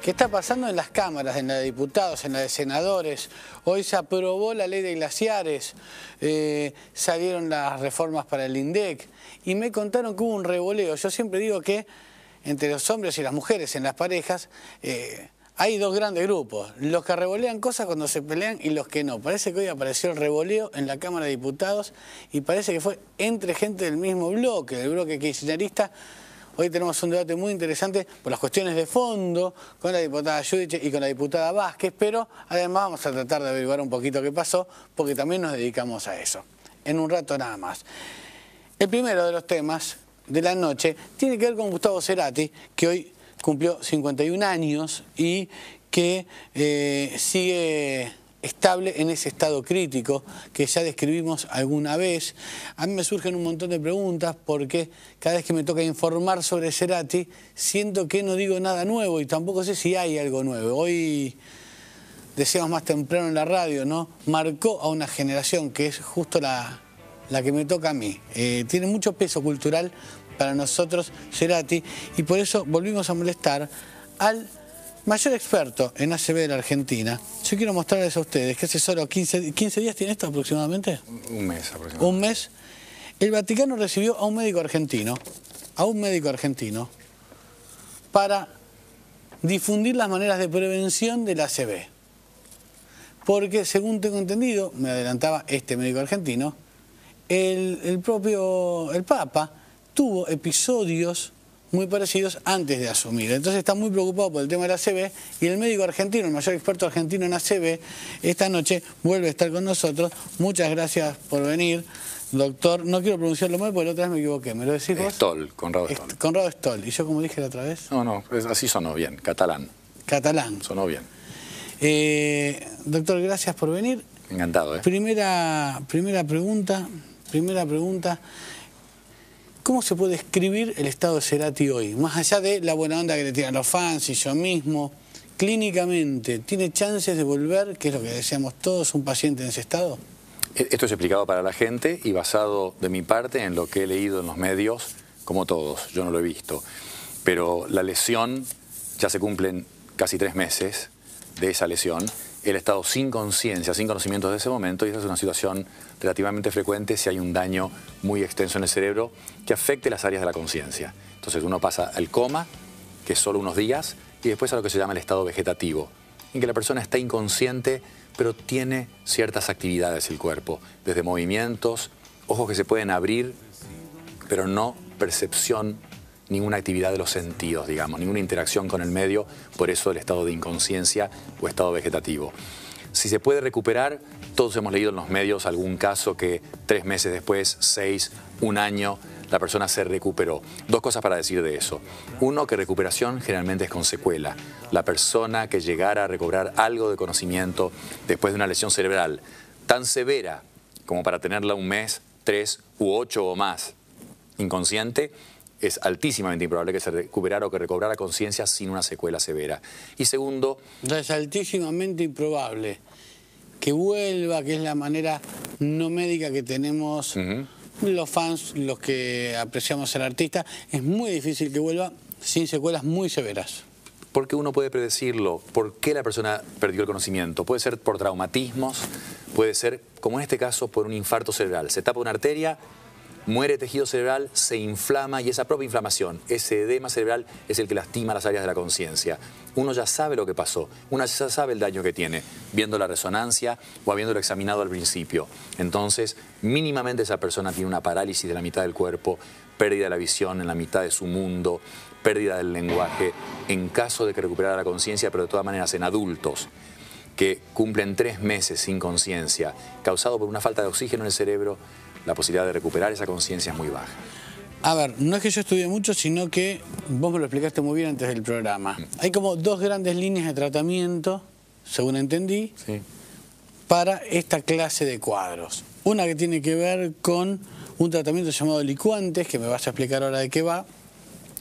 ¿Qué está pasando en las cámaras, en la de diputados, en la de senadores? Hoy se aprobó la ley de glaciares, salieron las reformas para el INDEC y me contaron que hubo un revoleo. Yo siempre digo que entre los hombres y las mujeres en las parejas hay dos grandes grupos, los que revolean cosas cuando se pelean y los que no. Parece que hoy apareció el revoleo en la Cámara de Diputados y parece que fue entre gente del mismo bloque, del bloque kirchnerista. Hoy tenemos un debate muy interesante por las cuestiones de fondo con la diputada Giudice y con la diputada Vázquez, pero además vamos a tratar de averiguar un poquito qué pasó, porque también nos dedicamos a eso. En un rato nada más. El primero de los temas de la noche tiene que ver con Gustavo Cerati, que hoy cumplió 51 años y que sigue estable en ese estado crítico que ya describimos alguna vez. A mí me surgen un montón de preguntas porque cada vez que me toca informar sobre Cerati siento que no digo nada nuevo y tampoco sé si hay algo nuevo. Hoy decíamos más temprano en la radio, ¿no? Marcó a una generación que es justo la que me toca a mí. Tiene mucho peso cultural para nosotros Cerati y por eso volvimos a molestar al mayor experto en ACV de la Argentina. Yo quiero mostrarles a ustedes que hace solo 15 días tiene esto aproximadamente. Un mes aproximadamente. Un mes. El Vaticano recibió a un médico argentino, para difundir las maneras de prevención del ACV. Porque según tengo entendido, me adelantaba este médico argentino, el Papa tuvo episodios muy parecidos antes de asumir. Entonces está muy preocupado por el tema del ACV y el médico argentino, el mayor experto argentino en ACV, esta noche vuelve a estar con nosotros. Muchas gracias por venir, doctor. No quiero pronunciarlo mal porque la otra vez me equivoqué. ¿Me lo decís vos? Stoll, Conrado Stoll. Conrado Stoll. ¿Y yo como dije la otra vez? No, así sonó bien, catalán. Catalán. Sonó bien. Doctor, gracias por venir. Encantado, ¿eh? Primera pregunta. ¿Cómo se puede describir el estado de Cerati hoy? Más allá de la buena onda que le tiran los fans y yo mismo, clínicamente, ¿tiene chances de volver, que es lo que deseamos todos, un paciente en ese estado? Esto es explicado para la gente y basado de mi parte en lo que he leído en los medios, como todos, yo no lo he visto. Pero la lesión, ya se cumplen casi 3 meses de esa lesión, él ha estado sin conciencia, sin conocimientos de ese momento y esa es una situación relativamente frecuente si hay un daño muy extenso en el cerebro que afecte las áreas de la conciencia. Entonces uno pasa al coma, que es solo unos días, y después a lo que se llama el estado vegetativo, en que la persona está inconsciente pero tiene ciertas actividades el cuerpo, desde movimientos, ojos que se pueden abrir, pero no percepción, ninguna actividad de los sentidos, digamos, ninguna interacción con el medio, por eso el estado de inconsciencia o estado vegetativo. Si se puede recuperar, todos hemos leído en los medios algún caso que 3 meses después, 6, 1 año, la persona se recuperó. 2 cosas para decir de eso. Uno, que recuperación generalmente es con secuela. La persona que llegara a recobrar algo de conocimiento después de una lesión cerebral tan severa como para tenerla 1 mes, 3 u 8 o más inconsciente, es altísimamente improbable que se recuperara o que recobrara conciencia sin una secuela severa. Y segundo... Es altísimamente improbable que vuelva, que es la manera no médica que tenemos los fans, los que apreciamos al artista. Es muy difícil que vuelva sin secuelas muy severas. Porque uno puede predecirlo. ¿Por qué la persona perdió el conocimiento? Puede ser por traumatismos, puede ser, como en este caso, por un infarto cerebral. Se tapa una arteria, muere tejido cerebral, se inflama y esa propia inflamación, ese edema cerebral es el que lastima las áreas de la conciencia. Uno ya sabe lo que pasó, uno ya sabe el daño que tiene, viendo la resonancia o habiéndolo examinado al principio. Entonces, mínimamente esa persona tiene una parálisis de la mitad del cuerpo, pérdida de la visión en la mitad de su mundo, pérdida del lenguaje, en caso de que recuperara la conciencia, pero de todas maneras en adultos que cumplen 3 meses sin conciencia, causado por una falta de oxígeno en el cerebro, la posibilidad de recuperar esa conciencia es muy baja. A ver, no es que yo estudié mucho, sino que vos me lo explicaste muy bien antes del programa. Hay como 2 grandes líneas de tratamiento, según entendí, para esta clase de cuadros. Una que tiene que ver con un tratamiento llamado licuantes, que me vas a explicar ahora de qué va,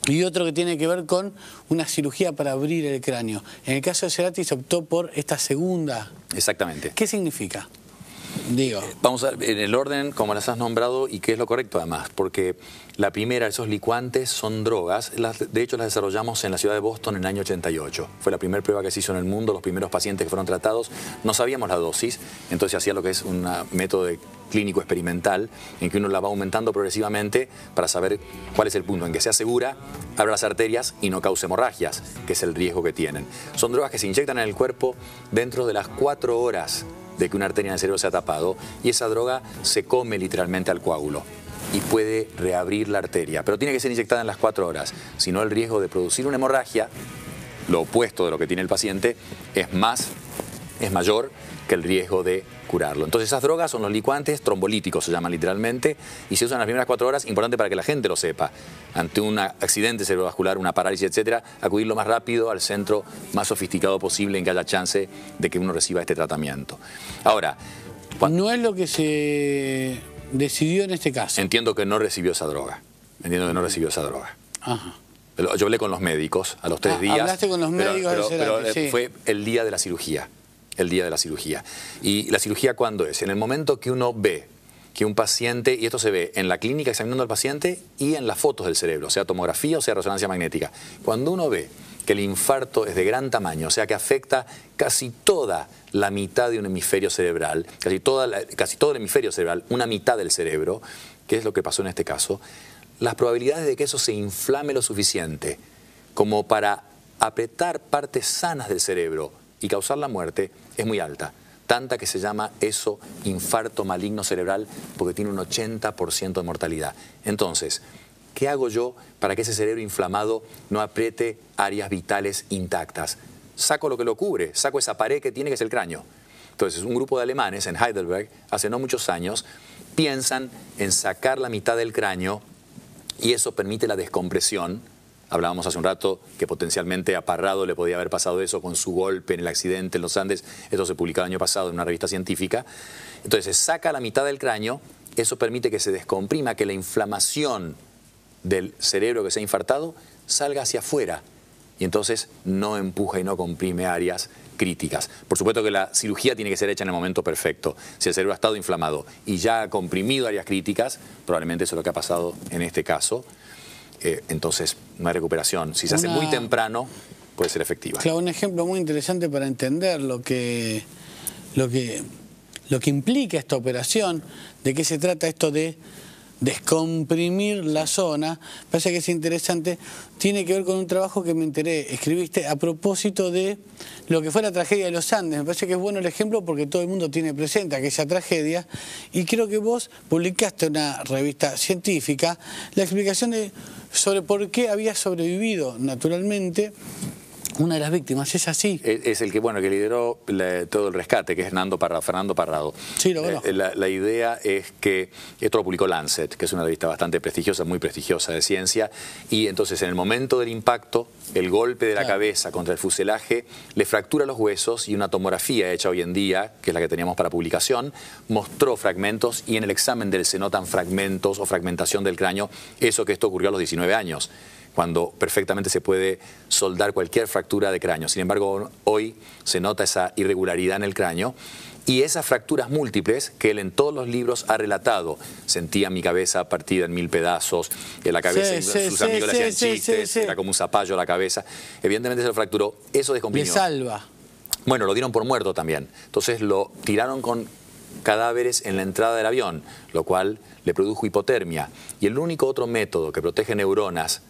y otro que tiene que ver con una cirugía para abrir el cráneo. En el caso de Cerati se optó por esta segunda. Exactamente. ¿Qué significa? Digo. Vamos a ver, en el orden como las has nombrado y qué es lo correcto además, porque la primera, esos licuantes son drogas, de hecho las desarrollamos en la ciudad de Boston en el año 88. Fue la primera prueba que se hizo en el mundo, los primeros pacientes que fueron tratados, no sabíamos la dosis, entonces se hacía lo que es un método clínico experimental en que uno la va aumentando progresivamente para saber cuál es el punto en que sea segura, abra las arterias y no cause hemorragias, que es el riesgo que tienen. Son drogas que se inyectan en el cuerpo dentro de las 4 horas de que una arteria en el cerebro se ha tapado, y esa droga se come literalmente al coágulo y puede reabrir la arteria, pero tiene que ser inyectada en las 4 horas, si no el riesgo de producir una hemorragia, lo opuesto de lo que tiene el paciente, es mayor que el riesgo de curarlo. Entonces esas drogas son los licuantes trombolíticos, se llaman literalmente, y se usan en las primeras 4 horas, importante para que la gente lo sepa. Ante un accidente cerebrovascular, una parálisis, etcétera, acudir lo más rápido al centro más sofisticado posible en que haya chance de que uno reciba este tratamiento. Ahora, no es lo que se decidió en este caso. Entiendo que no recibió esa droga. Ajá. Yo hablé con los médicos a los 3 días. Hablaste con los médicos pero sí. Fue el día de la cirugía. El día de la cirugía. ¿Y la cirugía cuándo es? En el momento que uno ve que un paciente, y esto se ve en la clínica examinando al paciente y en las fotos del cerebro, sea tomografía o sea resonancia magnética. Cuando uno ve que el infarto es de gran tamaño, o sea que afecta casi toda la mitad de un hemisferio cerebral, casi todo el hemisferio cerebral, una mitad del cerebro, que es lo que pasó en este caso, las probabilidades de que eso se inflame lo suficiente como para apretar partes sanas del cerebro y causar la muerte es muy alta. Tanta que se llama eso infarto maligno cerebral porque tiene un 80% de mortalidad. Entonces, ¿qué hago yo para que ese cerebro inflamado no apriete áreas vitales intactas? Saco lo que lo cubre, saco esa pared que tiene, que es el cráneo. Entonces, un grupo de alemanes en Heidelberg, hace no muchos años, piensan en sacar la mitad del cráneo y eso permite la descompresión. Hablábamos hace un rato que potencialmente a Parrado le podía haber pasado eso con su golpe en el accidente en los Andes. Esto se publicó el año pasado en una revista científica. Entonces se saca la mitad del cráneo, eso permite que se descomprima, que la inflamación del cerebro que se ha infartado salga hacia afuera y entonces no empuja y no comprime áreas críticas. Por supuesto que la cirugía tiene que ser hecha en el momento perfecto. Si el cerebro ha estado inflamado y ya ha comprimido áreas críticas, probablemente eso es lo que ha pasado en este caso. Entonces no hay recuperación. Si se hace muy temprano, puede ser efectiva. Claro, un ejemplo muy interesante para entender lo que implica esta operación, de qué se trata esto de descomprimir la zona. Parece que es interesante, tiene que ver con un trabajo que me enteré, escribiste a propósito de lo que fue la tragedia de los Andes. Me parece que es bueno el ejemplo porque todo el mundo tiene presente aquella tragedia y creo que vos publicaste en una revista científica la explicación sobre por qué había sobrevivido naturalmente una de las víctimas. ¿Es así? Es el que lideró todo el rescate, que es Fernando Parrado. Sí, lo conozco. La idea es que, esto lo publicó Lancet, que es una revista bastante prestigiosa, muy prestigiosa de ciencia, y entonces en el momento del impacto, el golpe de la cabeza contra el fuselaje le fractura los huesos y una tomografía hecha hoy en día, que es la que teníamos para publicación, mostró fragmentos y en el examen del se notan fragmentos o fragmentación del cráneo, eso que esto ocurrió a los 19 años. Cuando perfectamente se puede soldar cualquier fractura de cráneo. Sin embargo, hoy se nota esa irregularidad en el cráneo y esas fracturas múltiples que él en todos los libros ha relatado. Sentía mi cabeza partida en 1000 pedazos, en la cabeza, sus amigos le hacían chistes, era como un zapallo la cabeza. Evidentemente se lo fracturó, eso descomprimió. Le salva. Bueno, lo dieron por muerto también. Entonces lo tiraron con cadáveres en la entrada del avión, lo cual le produjo hipotermia. Y el único otro método que protege neuronas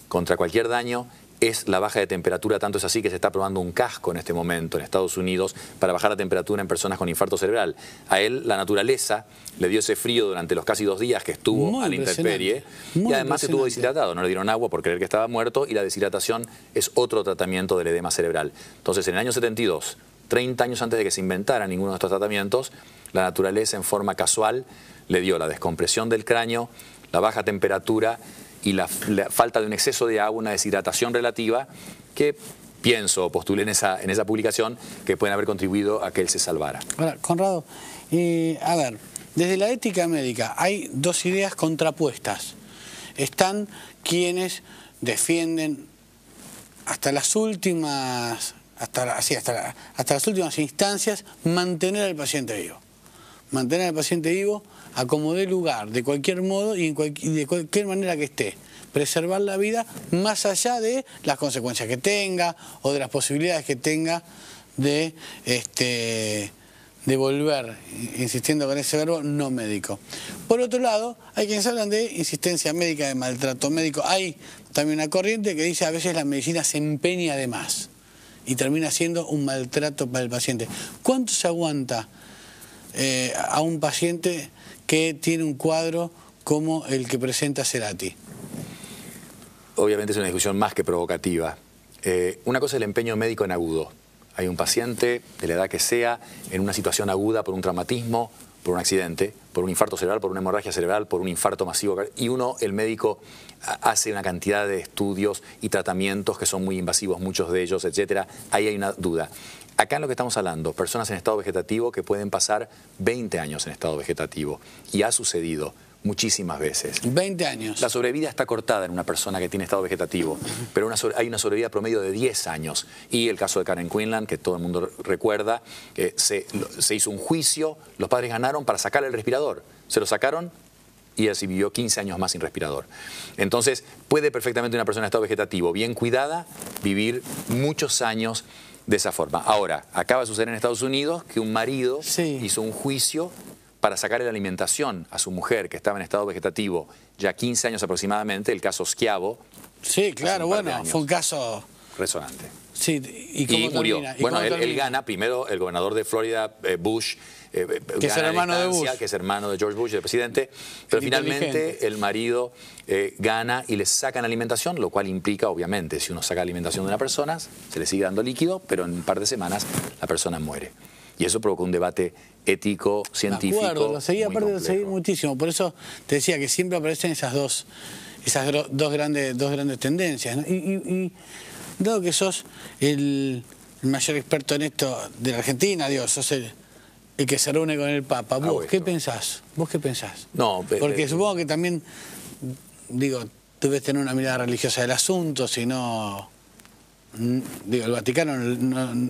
contra cualquier daño es la baja de temperatura, tanto es así que se está probando un casco en este momento en Estados Unidos para bajar la temperatura en personas con infarto cerebral. A él la naturaleza le dio ese frío durante los casi 2 días que estuvo a la intemperie y además estuvo deshidratado, no le dieron agua por creer que estaba muerto y la deshidratación es otro tratamiento del edema cerebral. Entonces en el año 72, 30 años antes de que se inventara ninguno de estos tratamientos, la naturaleza en forma casual le dio la descompresión del cráneo, la baja temperatura y la falta de un exceso de agua, una deshidratación relativa, que postulé en esa publicación, que pueden haber contribuido a que él se salvara. Ahora, Conrado, a ver, desde la ética médica hay 2 ideas contrapuestas. Están quienes defienden hasta las últimas instancias mantener al paciente vivo. mantener al paciente vivo a como dé lugar, de cualquier modo y de cualquier manera que esté. Preservar la vida más allá de las consecuencias que tenga o de las posibilidades que tenga de volver, insistiendo con ese verbo, no médico. Por otro lado, hay quienes hablan de insistencia médica, de maltrato médico. Hay también una corriente que dice a veces la medicina se empeña de más y termina siendo un maltrato para el paciente. ¿Cuánto se aguanta a un paciente que tiene un cuadro como el que presenta Cerati? Obviamente es una discusión más que provocativa. Una cosa es el empeño médico en agudo. Hay un paciente, de la edad que sea, en una situación aguda por un traumatismo, por un accidente, por un infarto cerebral, por una hemorragia cerebral, por un infarto masivo. Y el médico, hace una cantidad de estudios y tratamientos que son muy invasivos, muchos de ellos, etcétera. Ahí hay una duda. Acá en lo que estamos hablando, personas en estado vegetativo que pueden pasar 20 años en estado vegetativo. Y ha sucedido muchísimas veces. 20 años. La sobrevida está cortada en una persona que tiene estado vegetativo, pero hay una sobrevida promedio de 10 años. Y el caso de Karen Quinlan, que todo el mundo recuerda, se hizo un juicio, los padres ganaron para sacarle el respirador. Se lo sacaron y ella sí vivió 15 años más sin respirador. Entonces, puede perfectamente una persona en estado vegetativo, bien cuidada, vivir muchos años de esa forma. Ahora, acaba de suceder en Estados Unidos que un marido hizo un juicio para sacarle la alimentación a su mujer que estaba en estado vegetativo ya 15 años aproximadamente, el caso Schiavo. Sí, claro, bueno, fue un caso resonante. Sí, ¿y cómo murió. Termina? Bueno, él gana, primero el gobernador de Florida, Bush, que es el hermano de Bush. Que es hermano de George Bush, el presidente, pero finalmente el marido gana y le sacan alimentación, lo cual implica, obviamente, si uno saca alimentación de una persona, se le sigue dando líquido, pero en un par de semanas la persona muere. Y eso provocó un debate ético, científico. De acuerdo, lo seguí, aparte lo seguí muchísimo. Por eso te decía que siempre aparecen esas dos grandes tendencias, ¿no? Y dado que sos el mayor experto en esto de la Argentina, digo, sos el que se reúne con el Papa. ¿Vos qué pensás? ¿Vos qué pensás? No, porque supongo que también, digo, tú debes tener una mirada religiosa del asunto, si no... Digo, el Vaticano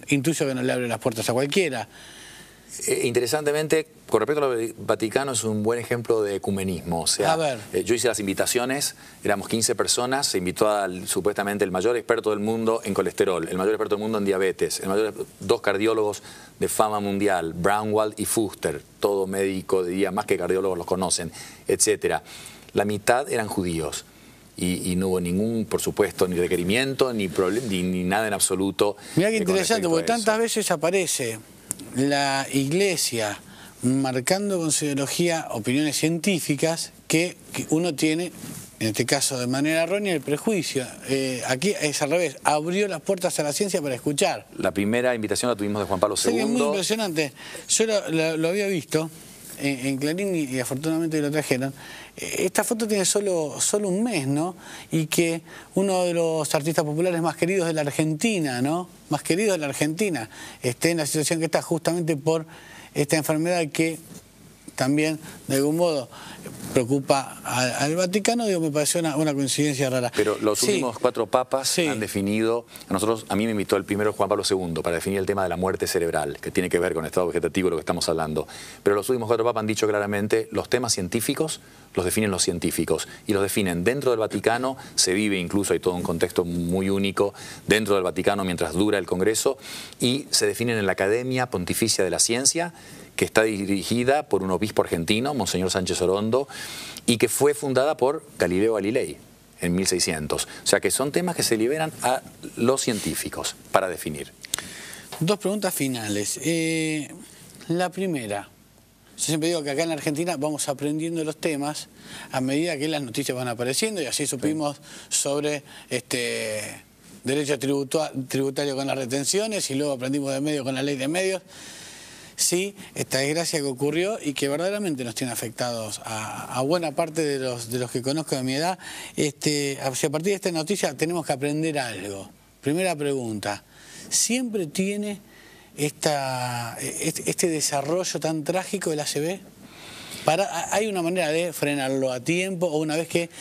intuyo que no le abre las puertas a cualquiera. Interesantemente, con respecto al Vaticano, es un buen ejemplo de ecumenismo. O sea, yo hice las invitaciones, éramos 15 personas, se invitó supuestamente el mayor experto del mundo en colesterol, el mayor experto del mundo en diabetes, dos cardiólogos de fama mundial, Braunwald y Fuster, todo médico, diría, más que cardiólogos los conocen, etcétera. La mitad eran judíos. Y no hubo ningún, por supuesto, ni requerimiento, ni nada en absoluto. Mirá qué interesante, porque tantas veces aparece la Iglesia marcando con su ideología opiniones científicas que uno tiene, en este caso de manera errónea, el prejuicio. Aquí es al revés, abrió las puertas a la ciencia para escuchar. La primera invitación la tuvimos de Juan Pablo II. Sí, es muy impresionante. Yo lo había visto en Clarín y afortunadamente lo trajeron. Esta foto tiene solo un mes, ¿no? Y que uno de los artistas populares más queridos de la Argentina, ¿no? Más queridos de la Argentina, esté en la situación que está justamente por esta enfermedad que también, de algún modo, preocupa al Vaticano. Digo, me pareció una coincidencia rara. Pero los últimos 4 papas han definido, a mí me invitó el primero Juan Pablo II para definir el tema de la muerte cerebral, que tiene que ver con el estado vegetativo, lo que estamos hablando. Pero los últimos 4 papas han dicho claramente, los temas científicos los definen los científicos, y los definen dentro del Vaticano. Se vive incluso, hay todo un contexto muy único dentro del Vaticano mientras dura el Congreso, y se definen en la Academia Pontificia de la Ciencia, que está dirigida por un obispo argentino, Monseñor Sánchez Orondo, y que fue fundada por Galileo Galilei en 1600. O sea que son temas que se liberan a los científicos para definir. 2 preguntas finales. La primera, yo siempre digo que acá en la Argentina vamos aprendiendo los temas a medida que las noticias van apareciendo, y así supimos sobre derecho tributario con las retenciones, y luego aprendimos de medio con la ley de medios. Sí, esta desgracia que ocurrió y que verdaderamente nos tiene afectados a buena parte de los que conozco de mi edad. A partir de esta noticia tenemos que aprender algo. Primera pregunta, ¿siempre tiene este desarrollo tan trágico del ACV? ¿Hay una manera de frenarlo a tiempo, o una vez que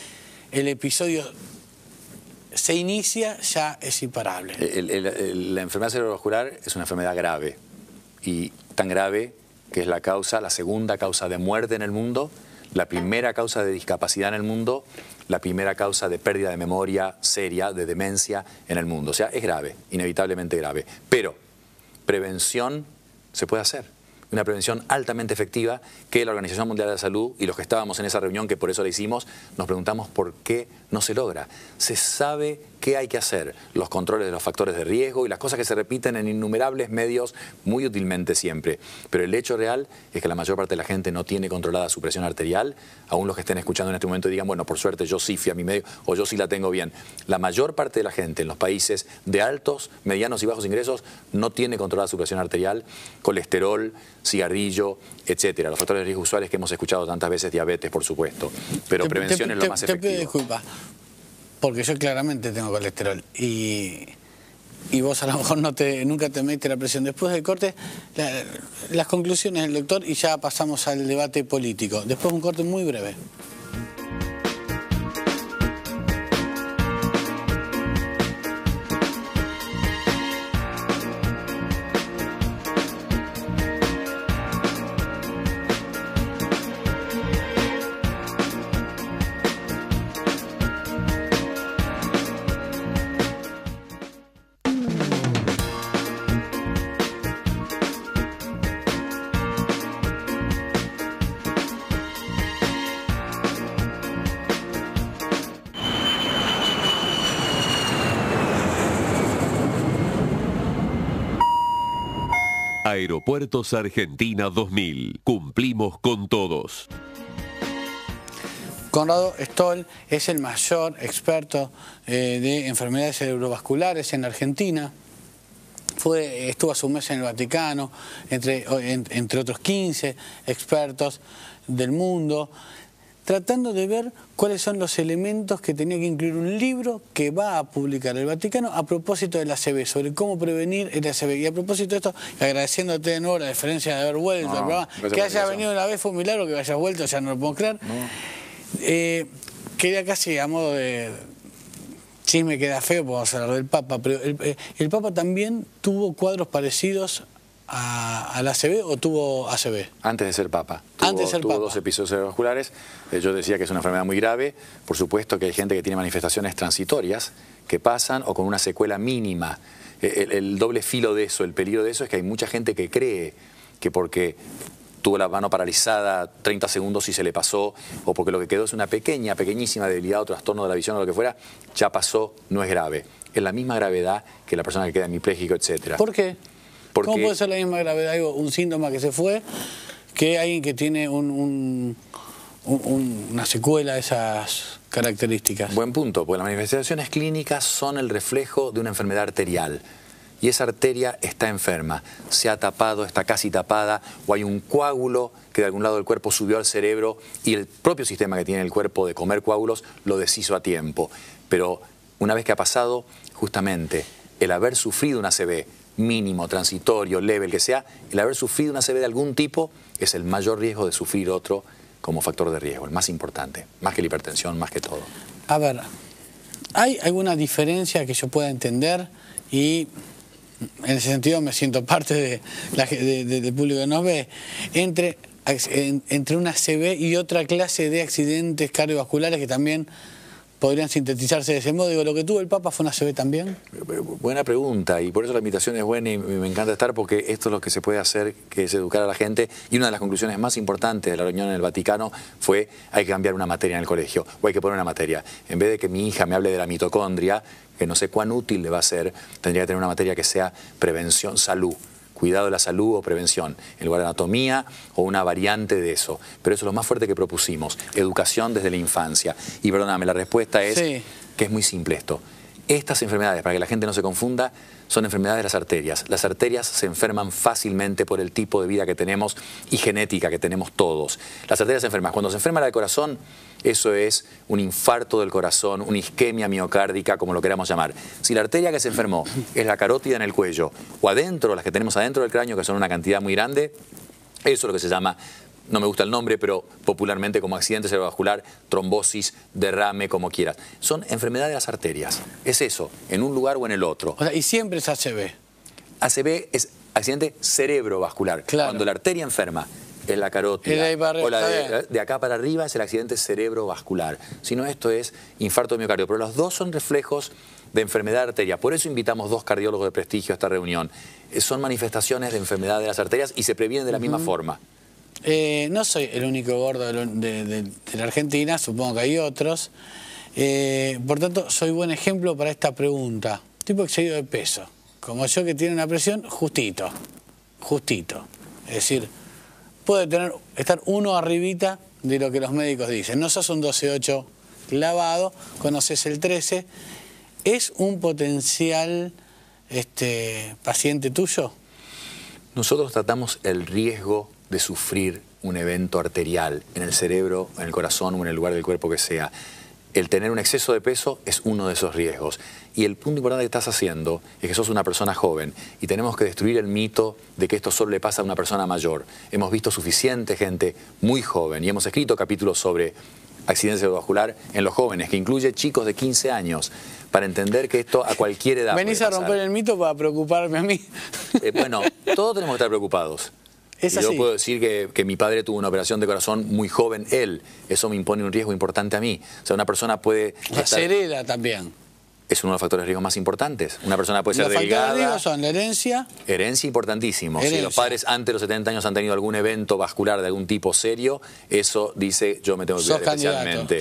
el episodio se inicia ya es imparable? La enfermedad cerebrovascular es una enfermedad grave, y tan grave que es la segunda causa de muerte en el mundo, la primera causa de discapacidad en el mundo, la primera causa de pérdida de memoria seria, de demencia en el mundo. O sea, es grave, inevitablemente grave. Pero prevención se puede hacer. Una prevención altamente efectiva que la Organización Mundial de la Salud y los que estábamos en esa reunión, que por eso la hicimos, nos preguntamos por qué no se logra. Se sabe qué hay que hacer, los controles de los factores de riesgo y las cosas que se repiten en innumerables medios muy útilmente siempre. Pero el hecho real es que la mayor parte de la gente no tiene controlada su presión arterial, aún los que estén escuchando en este momento digan, bueno, por suerte yo sí fui a mi médico o yo sí la tengo bien. La mayor parte de la gente en los países de altos, medianos y bajos ingresos no tiene controlada su presión arterial, colesterol, cigarrillo, etcétera. Los factores de riesgo usuales que hemos escuchado tantas veces, diabetes, por supuesto. Pero prevención es lo más efectivo. Te pido disculpas, porque yo claramente tengo colesterol y vos a lo mejor nunca te mediste la presión. Después del corte, las conclusiones del doctor y ya pasamos al debate político. Después un corte muy breve. Aeropuertos Argentina 2000. Cumplimos con todos. Conrado Stoll es el mayor experto de enfermedades cerebrovasculares en Argentina. Estuvo hace un mes en el Vaticano, entre otros 15 expertos del mundo, tratando de ver cuáles son los elementos que tenía que incluir un libro que va a publicar el Vaticano a propósito del ACV, sobre cómo prevenir el ACV. Y a propósito de esto, agradeciéndote de nuevo la diferencia de haber vuelto al programa, que hayas venido una vez fue un milagro, que hayas vuelto, ya no lo puedo creer. Quería casi a modo de chisme, queda feo, podemos hablar del Papa, pero el Papa también tuvo cuadros parecidos al ACV o tuvo ACV? Antes de ser Papa. Tuvo 2 episodios cerebrovasculares. Yo decía que es una enfermedad muy grave. Por supuesto que hay gente que tiene manifestaciones transitorias que pasan o con una secuela mínima. El doble filo de eso, el peligro de eso es que hay mucha gente que cree que porque tuvo la mano paralizada 30 segundos y se le pasó, o porque lo que quedó es una pequeñísima debilidad o trastorno de la visión o lo que fuera, ya pasó, no es grave. Es la misma gravedad que la persona que queda hemipléjico, etcétera. ¿Por qué? ¿Cómo puede ser la misma gravedad, un síntoma que se fue, que alguien que tiene una secuela de esas características? Buen punto, porque las manifestaciones clínicas son el reflejo de una enfermedad arterial. Y esa arteria está enferma, se ha tapado, está casi tapada, o hay un coágulo que de algún lado del cuerpo subió al cerebro y el propio sistema que tiene el cuerpo de comer coágulos lo deshizo a tiempo. Pero una vez que ha pasado, justamente, el haber sufrido un ACV, mínimo, transitorio, leve, el que sea, el haber sufrido una ACV de algún tipo es el mayor riesgo de sufrir otro como factor de riesgo, el más importante, más que la hipertensión, más que todo. A ver, ¿hay alguna diferencia que yo pueda entender? Y en ese sentido me siento parte del público que nos ve, entre una ACV y otra clase de accidentes cardiovasculares que también podrían sintetizarse de ese modo. Digo, ¿lo que tuvo el Papa fue una ACV también? Buena pregunta, y por eso la invitación es buena y me encanta estar, porque esto es lo que se puede hacer, que es educar a la gente. Y una de las conclusiones más importantes de la reunión en el Vaticano fue: hay que cambiar una materia en el colegio, o hay que poner una materia. En vez de que mi hija me hable de la mitocondria, que no sé cuán útil le va a ser, tendría que tener una materia que sea prevención, salud. Cuidado de la salud o prevención, en lugar de anatomía o una variante de eso. Pero eso es lo más fuerte que propusimos, educación desde la infancia. Y perdóname, la respuesta es que es muy simple esto. Estas enfermedades, para que la gente no se confunda, son enfermedades de las arterias. Las arterias se enferman fácilmente por el tipo de vida que tenemos y genética que tenemos todos. Las arterias se enferman. Cuando se enferma la del corazón, eso es un infarto del corazón, una isquemia miocárdica, como lo queramos llamar. Si la arteria que se enfermó es la carótida en el cuello, o adentro, las que tenemos adentro del cráneo, que son una cantidad muy grande, eso es lo que se llama, no me gusta el nombre, pero popularmente como accidente cerebrovascular, trombosis, derrame, como quieras. Son enfermedades de las arterias. Es eso, en un lugar o en el otro. O sea, y siempre es ACV. ACV es accidente cerebrovascular. Claro. Cuando la arteria enferma es la carótida, de ahí para arriba, o la de acá para arriba es el accidente cerebrovascular. Si no, esto es infarto de miocardio. Pero los dos son reflejos de enfermedad de arteria. Por eso invitamos 2 cardiólogos de prestigio a esta reunión. Son manifestaciones de enfermedad de las arterias y se previenen de la misma forma. No soy el único gordo de la Argentina, supongo que hay otros. Por tanto, soy buen ejemplo para esta pregunta. Tipo excedido de peso, como yo, que tiene una presión justito. Es decir, puede estar uno arribita de lo que los médicos dicen. No sos un 12-8 clavado, conoces el 13. ¿Es un potencial paciente tuyo? Nosotros tratamos el riesgo de sufrir un evento arterial en el cerebro, en el corazón o en el lugar del cuerpo que sea. El tener un exceso de peso es uno de esos riesgos. Y el punto importante que estás haciendo es que sos una persona joven y tenemos que destruir el mito de que esto solo le pasa a una persona mayor. Hemos visto suficiente gente muy joven y hemos escrito capítulos sobre accidente cerebrovascular en los jóvenes, que incluye chicos de 15 años, para entender que esto a cualquier edad ¿Venís a romper el mito para preocuparme a mí? Bueno, todos tenemos que estar preocupados. Y yo puedo decir que mi padre tuvo una operación de corazón muy joven, eso me impone un riesgo importante a mí. O sea, una persona puede... Se hereda también. Es uno de los factores de riesgo más importantes. Una persona puede ser delgada. Los factores de riesgo son la herencia. Herencia importantísimo. Si los padres antes de los 70 años han tenido algún evento vascular de algún tipo serio, eso dice yo me tengo que cuidar especialmente.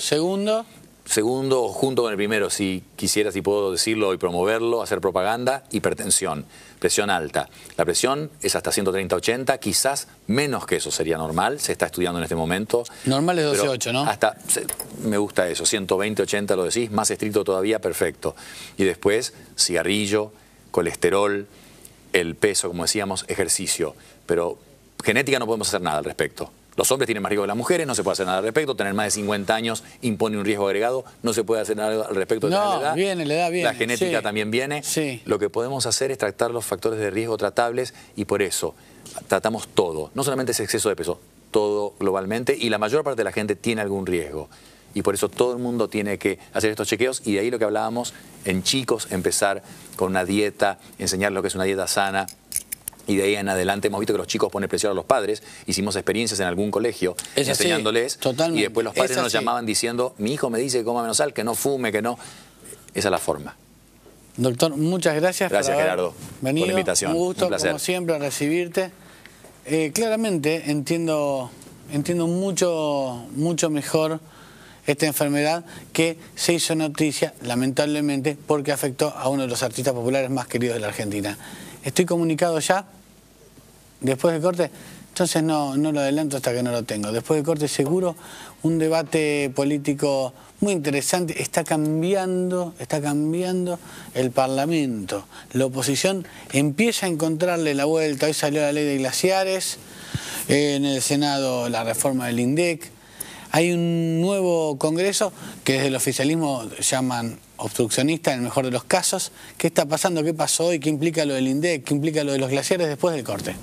Segundo, junto con el primero, si quisiera, si puedo decirlo y promoverlo, hacer propaganda, hipertensión, presión alta. La presión es hasta 130-80, quizás menos que eso sería normal, se está estudiando en este momento. Normal es 12-8, ¿no? Me gusta eso, 120-80 lo decís, más estricto todavía, perfecto. Y después, cigarrillo, colesterol, el peso, como decíamos, ejercicio. Pero genética no podemos hacer nada al respecto. Los hombres tienen más riesgo que las mujeres, no se puede hacer nada al respecto. Tener más de 50 años impone un riesgo agregado, no se puede hacer nada al respecto de tener la edad. Viene, la edad viene. La genética también viene. Sí. Lo que podemos hacer es tratar los factores de riesgo tratables y por eso tratamos todo. No solamente ese exceso de peso, todo globalmente, y la mayor parte de la gente tiene algún riesgo. Y por eso todo el mundo tiene que hacer estos chequeos, y de ahí lo que hablábamos en chicos, empezar con una dieta, enseñar lo que es una dieta sana. Y de ahí en adelante hemos visto que los chicos ponen presión a los padres. Hicimos experiencias en algún colegio enseñándoles. Totalmente. Y después los padres nos llamaban diciendo, mi hijo me dice que coma menos sal, que no fume, que no. Esa es la forma. Doctor, muchas gracias. Gracias, Gerardo, por la invitación. Un gusto, un placer. Como siempre, recibirte. Claramente entiendo mucho mejor esta enfermedad que se hizo noticia, lamentablemente, porque afectó a uno de los artistas populares más queridos de la Argentina. Estoy comunicado ya, después del corte, entonces no lo adelanto hasta que no lo tengo. Después del corte seguro, un debate político muy interesante. Está cambiando el Parlamento. La oposición empieza a encontrarle la vuelta. Hoy salió la ley de glaciares, en el Senado la reforma del INDEC. Hay un nuevo Congreso que desde el oficialismo llaman obstruccionista en el mejor de los casos. ¿Qué está pasando? ¿Qué pasó hoy? ¿Qué implica lo del INDEC? ¿Qué implica lo de los glaciares después del corte?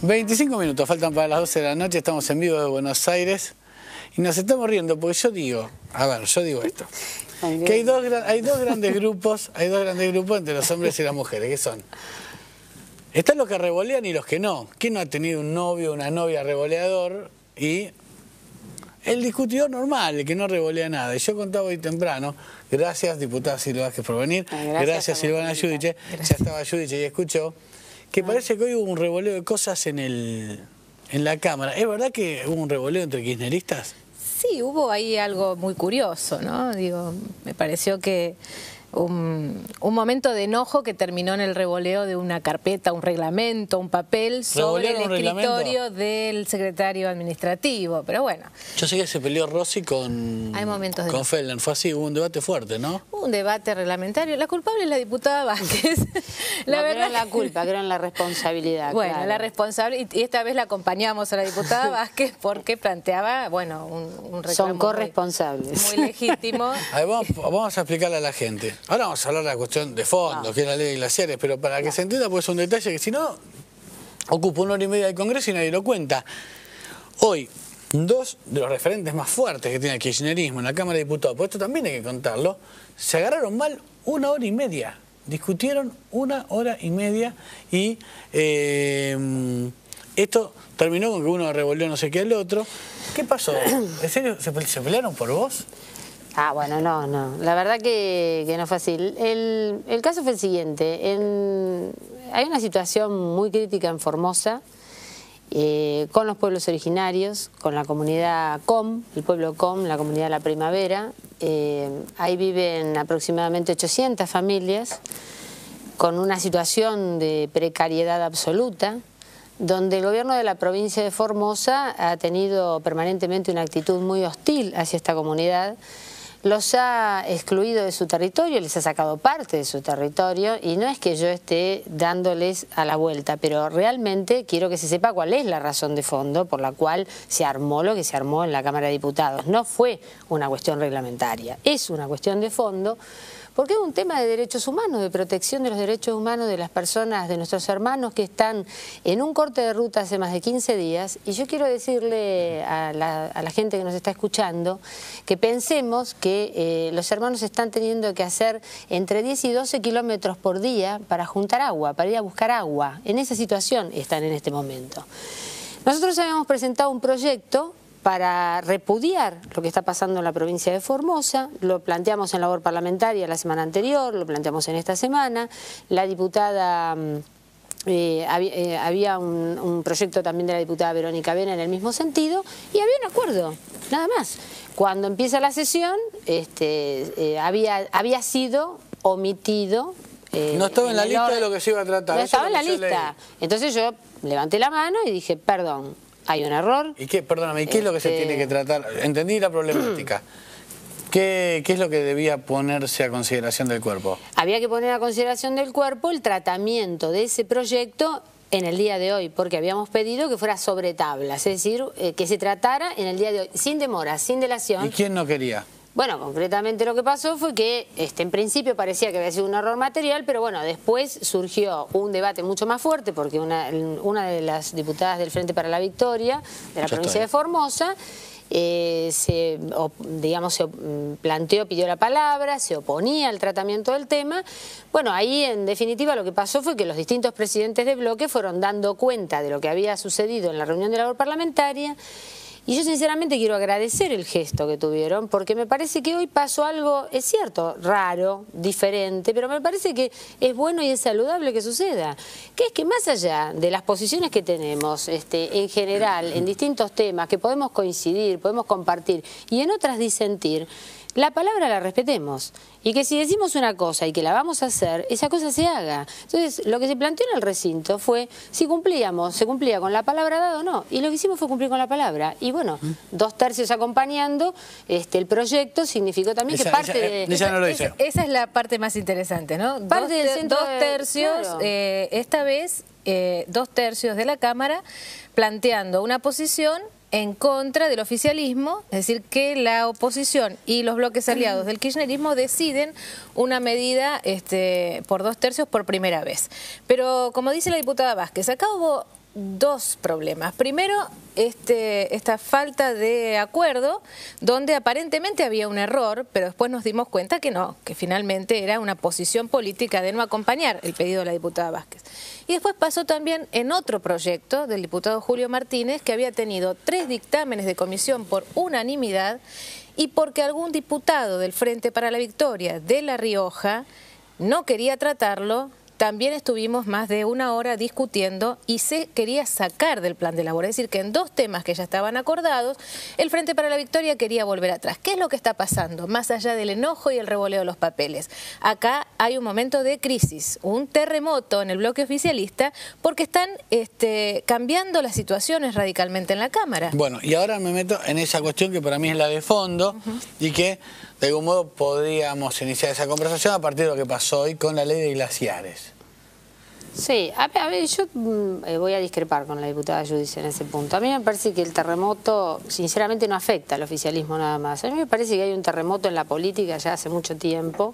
...25 minutos faltan para las 12 de la noche... ...estamos en vivo de Buenos Aires... ...y nos estamos riendo porque yo digo esto... ...que hay dos grandes grupos... ...hay dos grandes grupos entre los hombres y las mujeres... ¿Qué son? Están los que revolean y los que no... ¿Quién no ha tenido un novio o una novia revoleador? Y... el discutidor normal, el que no revolea nada. Y yo contaba hoy temprano... ...gracias, diputada Silva Vázquez, por venir... ...gracias Silvana Giudice... ...ya estaba Giudice y escuchó... que parece que hoy hubo un revoleo de cosas en la Cámara. ¿Es verdad que hubo un revoleo entre kirchneristas? Sí, hubo ahí algo muy curioso, ¿no? Digo, me pareció que momento de enojo que terminó en el revoleo de una carpeta, un reglamento, un papel sobre el escritorio del secretario administrativo. Pero bueno. Yo sé que se peleó Rossi con Fellner. Fue así, hubo un debate fuerte, ¿no? Un debate reglamentario. La culpable es la diputada Vázquez. La verdad, creo en la culpa, creo en la responsabilidad. Bueno, claro. la responsabilidad. Y esta vez la acompañamos a la diputada Vázquez porque planteaba, bueno, un reclamo. Son corresponsables. Muy legítimo. A ver, vamos a explicarle a la gente. Ahora vamos a hablar de la cuestión de fondo, que es la ley de glaciares, pero para que se entienda, pues es un detalle que si no, ocupa 1 hora y media del Congreso y nadie lo cuenta. Hoy, 2 de los referentes más fuertes que tiene el kirchnerismo en la Cámara de Diputados, pues esto también hay que contarlo, se agarraron mal 1 hora y media. Discutieron 1 hora y media y esto terminó con que uno revolvió no sé qué al otro. ¿Qué pasó? ¿En serio? ¿Se pelearon por vos? Ah, bueno, no. La verdad que no fue así. El caso fue el siguiente. Hay una situación muy crítica en Formosa con los pueblos originarios, con la comunidad COM, el pueblo COM, la comunidad de la Primavera. Ahí viven aproximadamente 800 familias con una situación de precariedad absoluta, donde el gobierno de la provincia de Formosa ha tenido permanentemente una actitud muy hostil hacia esta comunidad. Los ha excluido de su territorio, les ha sacado parte de su territorio y no es que yo esté dándoles a la vuelta, pero realmente quiero que se sepa cuál es la razón de fondo por la cual se armó lo que se armó en la Cámara de Diputados. No fue una cuestión reglamentaria, es una cuestión de fondo porque es un tema de derechos humanos, de protección de los derechos humanos de las personas, de nuestros hermanos que están en un corte de ruta hace más de 15 días. Y yo quiero decirle a la gente que nos está escuchando que pensemos que los hermanos están teniendo que hacer entre 10 y 12 kilómetros por día para juntar agua, para ir a buscar agua. En esa situación están en este momento. Nosotros habíamos presentado un proyecto para repudiar lo que está pasando en la provincia de Formosa. Lo planteamos en labor parlamentaria la semana anterior, lo planteamos en esta semana. La diputada, había un proyecto también de la diputada Verónica Vena en el mismo sentido y había un acuerdo, nada más. Cuando empieza la sesión, había sido omitido. No estaba en la lista de lo que se iba a tratar. No estaba en la lista. Entonces yo levanté la mano y dije, perdón, hay un error. ¿Y qué, perdóname, ¿y qué es lo que se tiene que tratar? Entendí la problemática. ¿Qué es lo que debía ponerse a consideración del cuerpo? Había que poner a consideración del cuerpo el tratamiento de ese proyecto en el día de hoy, porque habíamos pedido que fuera sobre tablas, es decir, que se tratara en el día de hoy, sin demora, sin dilación. ¿Y quién no quería? Bueno, concretamente lo que pasó fue que en principio parecía que había sido un error material, pero bueno, después surgió un debate mucho más fuerte porque una de las diputadas del Frente para la Victoria de la provincia de Formosa se planteó, pidió la palabra, se oponía al tratamiento del tema. Bueno, ahí en definitiva lo que pasó fue que los distintos presidentes de bloque fueron dando cuenta de lo que había sucedido en la reunión de labor parlamentaria. Y yo sinceramente quiero agradecer el gesto que tuvieron, porque me parece que hoy pasó algo, es cierto, raro, diferente, pero me parece que es bueno y es saludable que suceda. Que es que más allá de las posiciones que tenemos en general, en distintos temas, que podemos coincidir, podemos compartir, y en otras disentir, la palabra la respetemos. Y que si decimos una cosa y que la vamos a hacer, esa cosa se haga. Entonces, lo que se planteó en el recinto fue si se cumplía con la palabra dada o no. Y lo que hicimos fue cumplir con la palabra. Y bueno, 2/3 acompañando el proyecto significó también que parte de... Ella no lo dice. Esa es la parte más interesante, ¿no? Parte del centro 2/3, claro. Esta vez 2/3 de la Cámara planteando una posición en contra del oficialismo, es decir, que la oposición y los bloques aliados del kirchnerismo deciden una medida por 2/3 por primera vez. Pero, como dice la diputada Vázquez, acá hubo 2 problemas. Primero, esta falta de acuerdo, donde aparentemente había un error, pero después nos dimos cuenta que no, que finalmente era una posición política de no acompañar el pedido de la diputada Vázquez. Y después pasó también en otro proyecto del diputado Julio Martínez, que había tenido 3 dictámenes de comisión por unanimidad y porque algún diputado del Frente para la Victoria de La Rioja no quería tratarlo también estuvimos más de una hora discutiendo y se quería sacar del plan de labor. Es decir, que en dos temas que ya estaban acordados, el Frente para la Victoria quería volver atrás. ¿Qué es lo que está pasando? Más allá del enojo y el revoleo de los papeles. Acá hay un momento de crisis, un terremoto en el bloque oficialista, porque están cambiando las situaciones radicalmente en la Cámara. Bueno, y ahora me meto en esa cuestión que para mí es la de fondo y que de algún modo podríamos iniciar esa conversación a partir de lo que pasó hoy con la ley de glaciares. Sí, a ver, yo voy a discrepar con la diputada Judice en ese punto. A mí me parece que el terremoto, sinceramente, no afecta al oficialismo nada más. A mí me parece que hay un terremoto en la política ya hace mucho tiempo,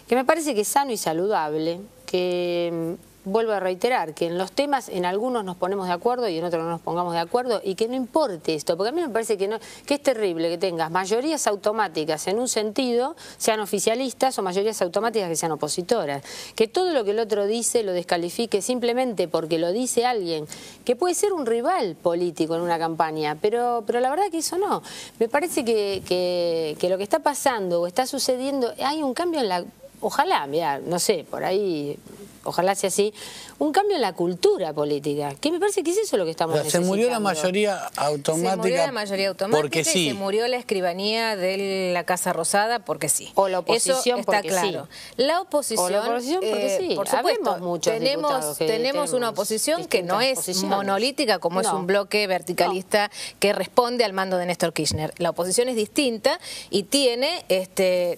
que me parece que es sano y saludable, que... Vuelvo a reiterar que en los temas, en algunos nos ponemos de acuerdo y en otros no nos pongamos de acuerdo, y que no importe esto, porque a mí me parece que es terrible que tengas mayorías automáticas en un sentido, sean oficialistas, o mayorías automáticas que sean opositoras. Que todo lo que el otro dice lo descalifique simplemente porque lo dice alguien que puede ser un rival político en una campaña, pero la verdad que eso no. Me parece que lo que está pasando o está sucediendo, hay un cambio en la... Ojalá, mirá, no sé, por ahí... Ojalá sea así, un cambio en la cultura política, que me parece que es eso lo que estamos necesitando. Se murió la mayoría automática. Se murió la mayoría automática porque sí. Y se murió la escribanía de la Casa Rosada porque sí. O la oposición eso está porque claro. Sí. La oposición, o la oposición porque sí. Por supuesto, tenemos una oposición que no es monolítica como es un bloque verticalista que responde al mando de Néstor Kirchner. La oposición es distinta y tiene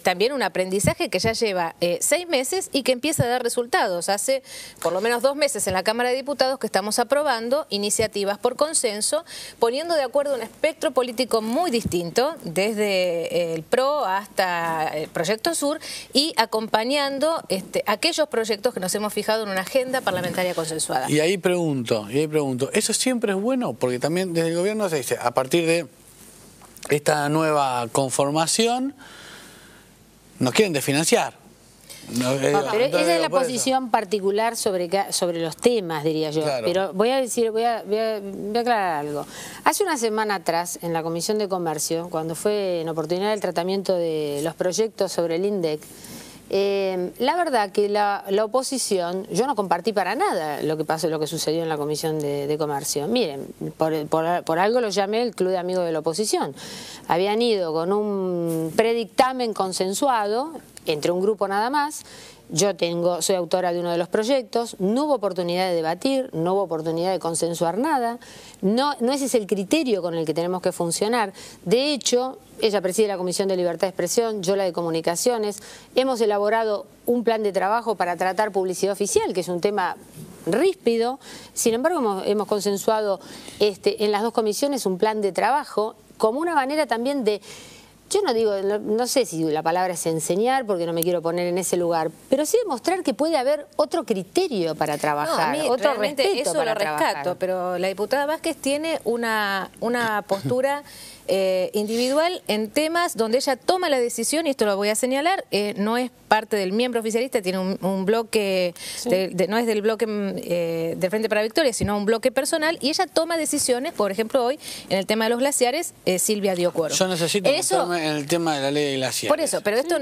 también un aprendizaje que ya lleva 6 meses y que empieza a dar resultados. Hace por lo menos 2 meses en la Cámara de Diputados que estamos aprobando iniciativas por consenso, poniendo de acuerdo un espectro político muy distinto, desde el PRO hasta el Proyecto Sur, y acompañando aquellos proyectos que nos hemos fijado en una agenda parlamentaria consensuada. Y ahí pregunto, ¿eso siempre es bueno? Porque también desde el gobierno se dice, a partir de esta nueva conformación, nos quieren desfinanciar. Pero esa es la posición particular sobre los temas, diría yo. Claro. Pero voy a aclarar algo. Hace una semana atrás, en la Comisión de Comercio, cuando fue en oportunidad del tratamiento de los proyectos sobre el INDEC, la verdad que la oposición, yo no compartí para nada lo que sucedió en la Comisión de Comercio. Miren, por algo lo llamé el Club de Amigos de la Oposición. Habían ido con un predictamen consensuado entre un grupo nada más. Yo soy autora de uno de los proyectos, no hubo oportunidad de debatir, no hubo oportunidad de consensuar nada, no ese es el criterio con el que tenemos que funcionar. De hecho, ella preside la Comisión de Libertad de Expresión, yo la de Comunicaciones, hemos elaborado un plan de trabajo para tratar publicidad oficial, que es un tema ríspido. Sin embargo, hemos consensuado en las 2 comisiones un plan de trabajo como una manera también de... Yo no sé si la palabra es enseñar, porque no me quiero poner en ese lugar, pero sí demostrar que puede haber otro criterio para trabajar, otro respeto para trabajar. Pero la diputada Vázquez tiene una postura individual en temas donde ella toma la decisión, y esto lo voy a señalar, no es parte del miembro oficialista, tiene un bloque, sí. No es del bloque del Frente para la Victoria, sino un bloque personal, y ella toma decisiones. Por ejemplo, hoy, en el tema de los glaciares, Silvia dio quórum. Yo necesito en el tema de la ley de glaciares. Por eso, pero esto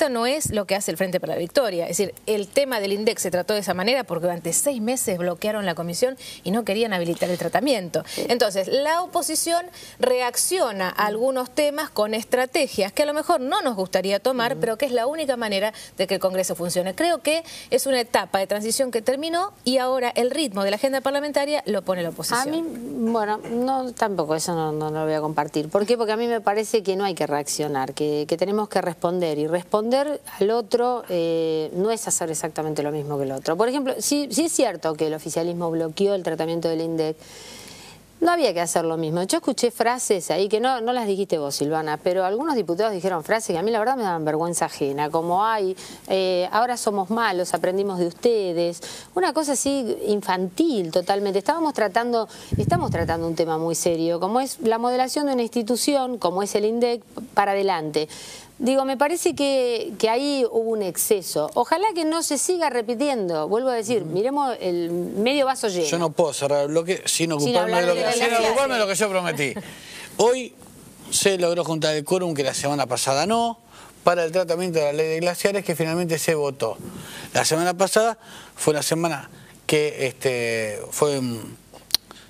no es lo que hace el Frente para la Victoria. Es decir, el tema del INDEC se trató de esa manera porque durante 6 meses bloquearon la comisión y no querían habilitar el tratamiento. Entonces, la oposición reacciona a algunos temas con estrategias que a lo mejor no nos gustaría tomar, pero que es la única manera de que el Congreso funcione. Creo que es una etapa de transición que terminó y ahora el ritmo de la agenda parlamentaria lo pone la oposición. A mí, bueno, tampoco eso no lo voy a compartir. ¿Por qué? Porque a mí me parece que no hay que reaccionar, que tenemos que responder, y responder al otro no es hacer exactamente lo mismo que el otro. Por ejemplo, sí es cierto que el oficialismo bloqueó el tratamiento del INDEC. No había que hacer lo mismo. Yo escuché frases ahí que no las dijiste vos, Silvana, pero algunos diputados dijeron frases que a mí la verdad me daban vergüenza ajena, como ahora somos malos, aprendimos de ustedes, una cosa así infantil totalmente. Estamos tratando un tema muy serio, como es la modelación de una institución, como es el INDEC, para adelante. Digo, me parece que ahí hubo un exceso. Ojalá que no se siga repitiendo. Vuelvo a decir, miremos el medio vaso lleno. Yo no puedo cerrar el bloque sin ocuparme de lo que yo prometí. Hoy se logró juntar el quórum que la semana pasada no, para el tratamiento de la ley de glaciares que finalmente se votó. La semana pasada fue una semana que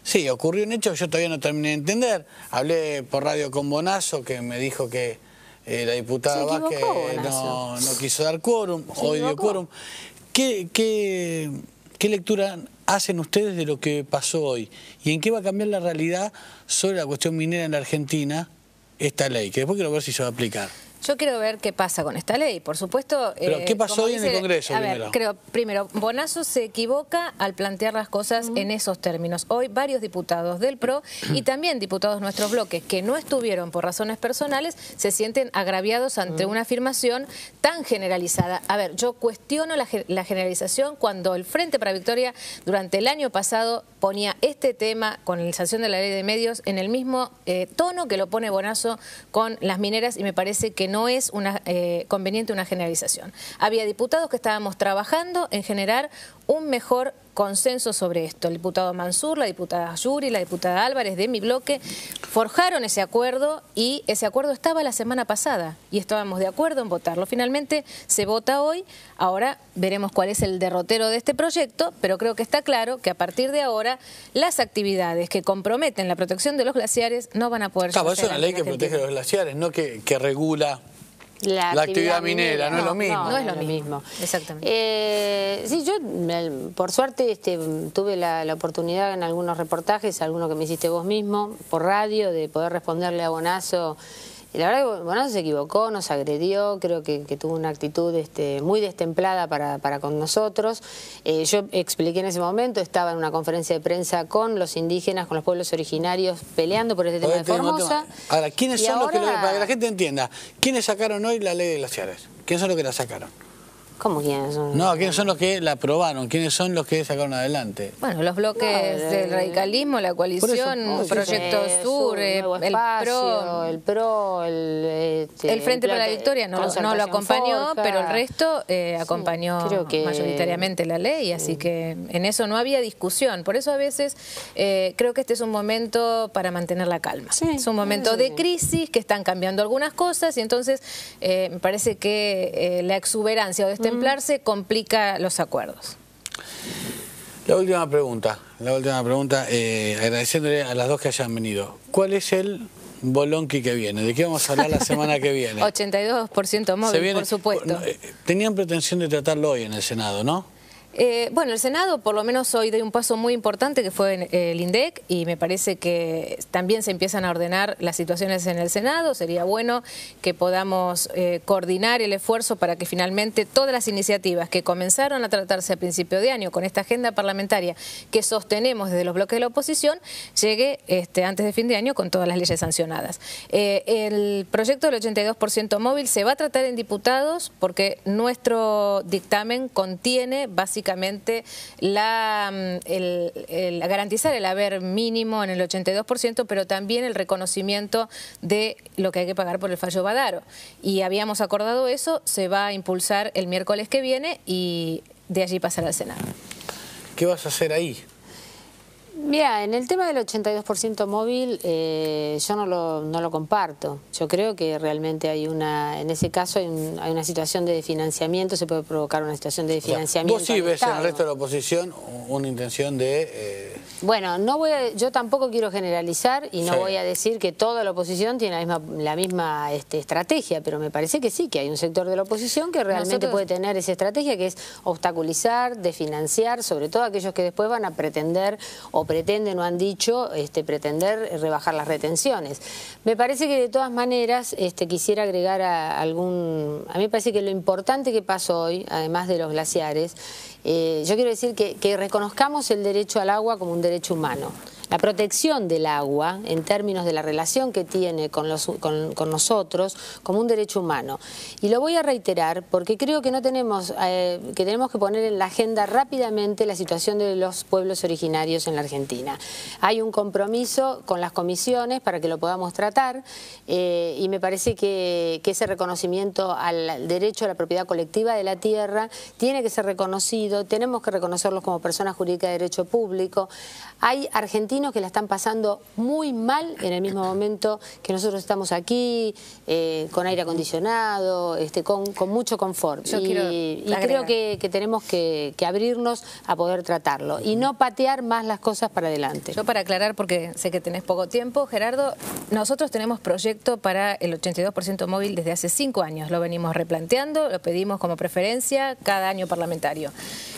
sí, ocurrió un hecho que yo todavía no terminé de entender. Hablé por radio con Bonazo, que me dijo que la diputada Vázquez no quiso dar quórum, hoy dio quórum. ¿Qué lectura hacen ustedes de lo que pasó hoy? ¿Y en qué va a cambiar la realidad sobre la cuestión minera en la Argentina esta ley? Que después quiero ver si se va a aplicar. Yo quiero ver qué pasa con esta ley, por supuesto. Pero ¿qué pasó hoy en el Congreso primero? Primero, Bonazo se equivoca al plantear las cosas en esos términos. Hoy varios diputados del PRO y también diputados de nuestros bloques que no estuvieron por razones personales se sienten agraviados ante una afirmación tan generalizada. A ver, yo cuestiono la generalización cuando el Frente para Victoria durante el año pasado ponía este tema con la sanción de la ley de medios en el mismo tono que lo pone Bonazo con las mineras, y me parece que no es conveniente una generalización. Había diputados que estábamos trabajando en generar un mejor consenso sobre esto. El diputado Mansur, la diputada Yuri, la diputada Álvarez de mi bloque forjaron ese acuerdo, y ese acuerdo estaba la semana pasada y estábamos de acuerdo en votarlo. Finalmente se vota hoy, ahora veremos cuál es el derrotero de este proyecto, pero creo que está claro que a partir de ahora las actividades que comprometen la protección de los glaciares no van a poder ser. Claro, es una ley que protege los glaciares, no que regula la actividad minera, no es lo mismo. No es lo mismo. Exactamente. Sí, yo por suerte tuve la oportunidad en algunos reportajes, algunos que me hiciste vos mismo, por radio, de poder responderle a Bonazo. Y la verdad que Bonazo se equivocó, nos agredió, creo que tuvo una actitud muy destemplada para con nosotros. Yo expliqué en ese momento, estaba en una conferencia de prensa con los indígenas, con los pueblos originarios, peleando por este tema de Formosa. Ahora, ¿quiénes son los que, para que la gente entienda, quiénes sacaron hoy la ley de glaciares? ¿Quiénes son los que la sacaron? ¿Cómo quiénes son? No, ¿quiénes son los que la aprobaron? ¿Quiénes son los que sacaron adelante? Bueno, los bloques del radicalismo, la coalición, Proyecto Sur, el PRO, el Frente para la Victoria no lo acompañó, pero el resto acompañó mayoritariamente la ley, así que en eso no había discusión. Por eso a veces creo que este es un momento para mantener la calma. Es un momento de crisis, que están cambiando algunas cosas, y entonces me parece que la exuberancia o templarse complica los acuerdos. La última pregunta, agradeciéndole a las dos que hayan venido. ¿Cuál es el bolonqui que viene? ¿De qué vamos a hablar la semana que viene? 82% móvil, por supuesto. Tenían pretensión de tratarlo hoy en el Senado, ¿no? Bueno, el Senado por lo menos hoy dio un paso muy importante, que fue el INDEC, y me parece que también se empiezan a ordenar las situaciones en el Senado. Sería bueno que podamos coordinar el esfuerzo para que finalmente todas las iniciativas que comenzaron a tratarse a principio de año con esta agenda parlamentaria que sostenemos desde los bloques de la oposición llegue antes de fin de año con todas las leyes sancionadas. El proyecto del 82% móvil se va a tratar en diputados porque nuestro dictamen contiene básicamente garantizar el haber mínimo en el 82%, pero también el reconocimiento de lo que hay que pagar por el fallo Badaro. Y habíamos acordado eso, se va a impulsar el miércoles que viene y de allí pasará al Senado. ¿Qué vas a hacer ahí? Mira, en el tema del 82% móvil yo no lo comparto. Yo creo que realmente en ese caso hay una situación de financiamiento, se puede provocar una situación de financiamiento. ¿Vos sí ves en el resto de la oposición una intención de...? Bueno, yo tampoco quiero generalizar y no voy a decir que toda la oposición tiene la misma estrategia, pero me parece que sí, que hay un sector de la oposición que realmente puede tener esa estrategia, que es obstaculizar, desfinanciar, sobre todo aquellos que después van a pretender o pretenden o han dicho pretender rebajar las retenciones. Me parece que de todas maneras quisiera agregar a mí me parece que lo importante que pasó hoy, además de los glaciares, yo quiero decir que reconozcamos el derecho al agua como un derecho humano. La protección del agua, en términos de la relación que tiene con nosotros, como un derecho humano. Y lo voy a reiterar porque creo que tenemos que poner en la agenda rápidamente la situación de los pueblos originarios en la Argentina. Hay un compromiso con las comisiones para que lo podamos tratar y me parece que ese reconocimiento al derecho a la propiedad colectiva de la tierra tiene que ser reconocido, tenemos que reconocerlos como personas jurídicas de derecho público. Hay argentinos argentinos que la están pasando muy mal en el mismo momento que nosotros estamos aquí, con aire acondicionado, con mucho confort. Y creo que tenemos que abrirnos a poder tratarlo y no patear más las cosas para adelante. Yo, para aclarar, porque sé que tenés poco tiempo, Gerardo, nosotros tenemos proyecto para el 82% móvil desde hace 5 años. Lo venimos replanteando, lo pedimos como preferencia cada año parlamentario.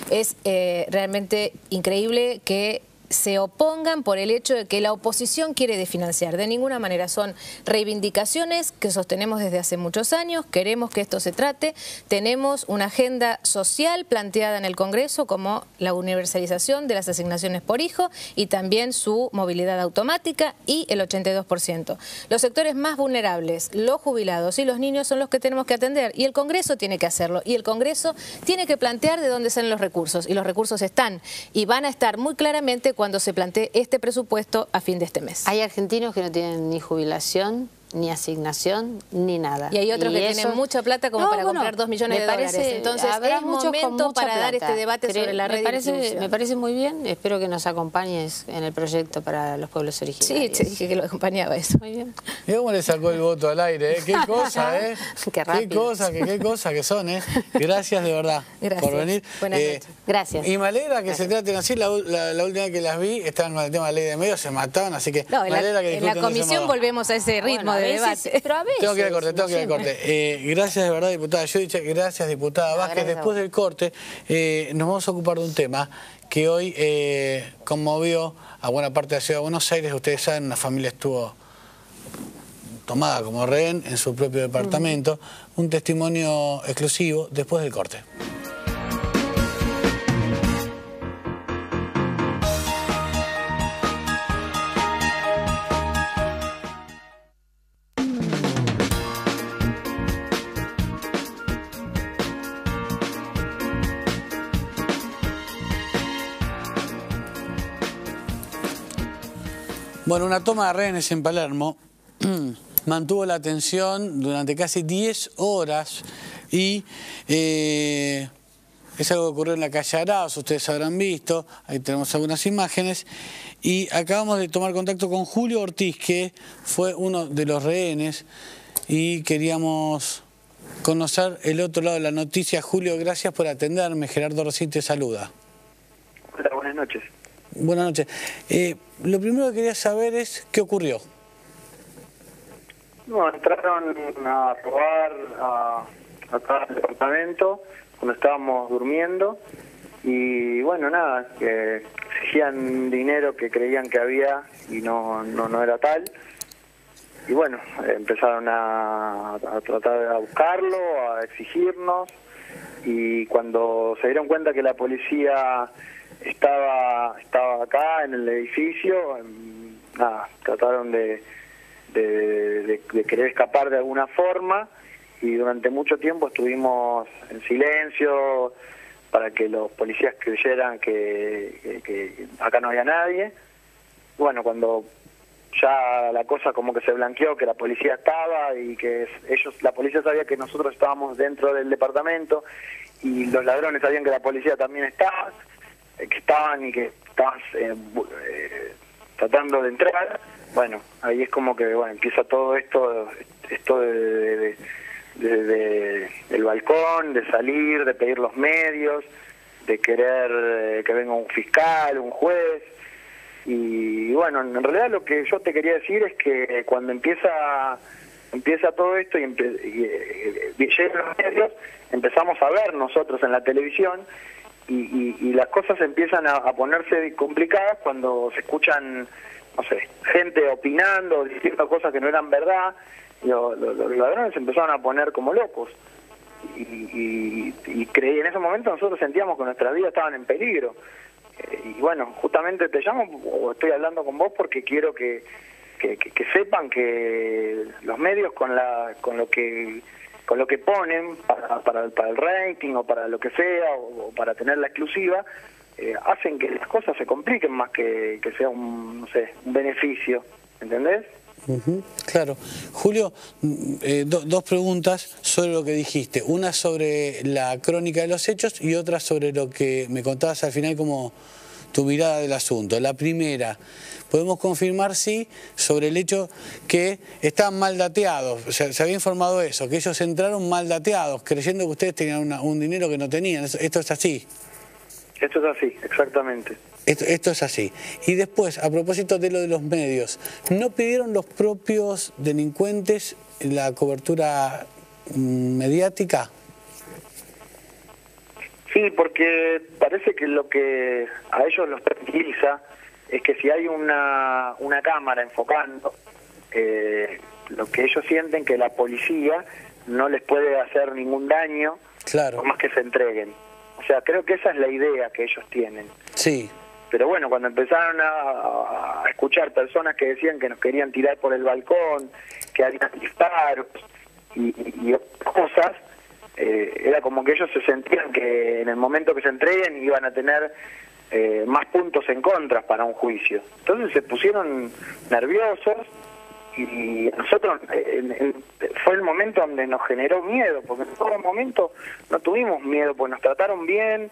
Es realmente increíble que se opongan por el hecho de que la oposición quiere desfinanciar. De ninguna manera, son reivindicaciones que sostenemos desde hace muchos años, queremos que esto se trate, tenemos una agenda social planteada en el Congreso como la universalización de las asignaciones por hijo y también su movilidad automática y el 82%. Los sectores más vulnerables, los jubilados y los niños son los que tenemos que atender y el Congreso tiene que hacerlo y el Congreso tiene que plantear de dónde salen los recursos y los recursos están y van a estar muy claramente cuando se plantee este presupuesto a fin de este mes. Hay argentinos que no tienen ni jubilación, ni asignación, ni nada. Y hay otros que tienen mucha plata como para comprar 2 millones de dólares. Entonces es momento para dar este debate sobre la redistribución. Me parece muy bien, espero que nos acompañes en el proyecto para los pueblos originarios. Sí, te dije que lo acompañaba eso. Muy bien. ¿Y cómo le sacó el voto al aire? Qué cosa, ¿eh? Qué rápido. Qué cosa que son, ¿eh? Gracias de verdad por venir. Buenas noches. Gracias. Y me alegra que se traten así. La última vez que las vi estaban con el tema de la ley de medios, se mataban, así que no, me alegra que en la comisión volvemos a ese ritmo de debate. Pero a veces, tengo que ir al corte, Gracias de verdad, diputada Yudicha, gracias, diputada Vázquez. Después del corte nos vamos a ocupar de un tema que hoy conmovió a buena parte de la ciudad de Buenos Aires. Ustedes saben, una familia estuvo tomada como rehén en su propio departamento. Un testimonio exclusivo después del corte. Bueno, una toma de rehenes en Palermo mantuvo la atención durante casi 10 horas y es algo que ocurrió en la calle Arauz, ustedes habrán visto, ahí tenemos algunas imágenes, y acabamos de tomar contacto con Julio Ortiz, que fue uno de los rehenes, y queríamos conocer el otro lado de la noticia. Julio, gracias por atenderme. Gerardo Rosín te saluda. Hola, buenas noches. Buenas noches. Lo primero que quería saber es qué ocurrió. No, entraron a robar acá al departamento cuando estábamos durmiendo y bueno, nada, que exigían dinero que creían que había y no era tal. Y bueno, empezaron a tratar de buscarlo, a exigirnos, y cuando se dieron cuenta que la policía estaba acá en el edificio, nada, trataron de querer escapar de alguna forma, y durante mucho tiempo estuvimos en silencio para que los policías creyeran que acá no había nadie. Bueno, cuando ya la cosa como que se blanqueó, que la policía estaba y que la policía sabía que nosotros estábamos dentro del departamento y los ladrones sabían que la policía también estaba, que estaban tratando de entrar. Bueno, ahí es como que empieza todo esto del balcón, de salir, de pedir los medios, de querer que venga un fiscal, un juez. Y bueno, en realidad lo que yo te quería decir es que cuando empieza todo esto y llegan los medios, empezamos a ver nosotros en la televisión y las cosas empiezan a ponerse complicadas cuando se escuchan, no sé, gente opinando, diciendo cosas que no eran verdad. Los ladrones se empezaron a poner como locos y en ese momento nosotros sentíamos que nuestras vidas estaban en peligro. Y bueno, justamente te llamo o estoy hablando con vos porque quiero que sepan que los medios con lo que ponen para el rating o para lo que sea o para tener la exclusiva, hacen que las cosas se compliquen más que sea un beneficio, ¿entendés? Claro. Julio, dos preguntas sobre lo que dijiste. Una sobre la crónica de los hechos y otra sobre lo que me contabas al final como tu mirada del asunto. La primera, podemos confirmar, sí, sobre el hecho que estaban mal dateados. Se había informado eso, que ellos entraron mal dateados, creyendo que ustedes tenían un dinero que no tenían. Esto es así. Esto es así, exactamente. Esto es así. Y después, a propósito de lo de los medios, ¿no pidieron los propios delincuentes la cobertura mediática? Sí, porque parece que lo que a ellos los tranquiliza es que si hay una cámara enfocando, lo que ellos sienten que la policía no les puede hacer ningún daño, claro, por más que se entreguen. O sea, creo que esa es la idea que ellos tienen. Sí. Pero bueno, cuando empezaron a escuchar personas que decían que nos querían tirar por el balcón, que había disparos y otras cosas, era como que ellos se sentían que en el momento que se entreguen iban a tener más puntos en contra para un juicio. Entonces se pusieron nerviosos y nosotros fue el momento donde nos generó miedo, porque en todo momento no tuvimos miedo, porque nos trataron bien,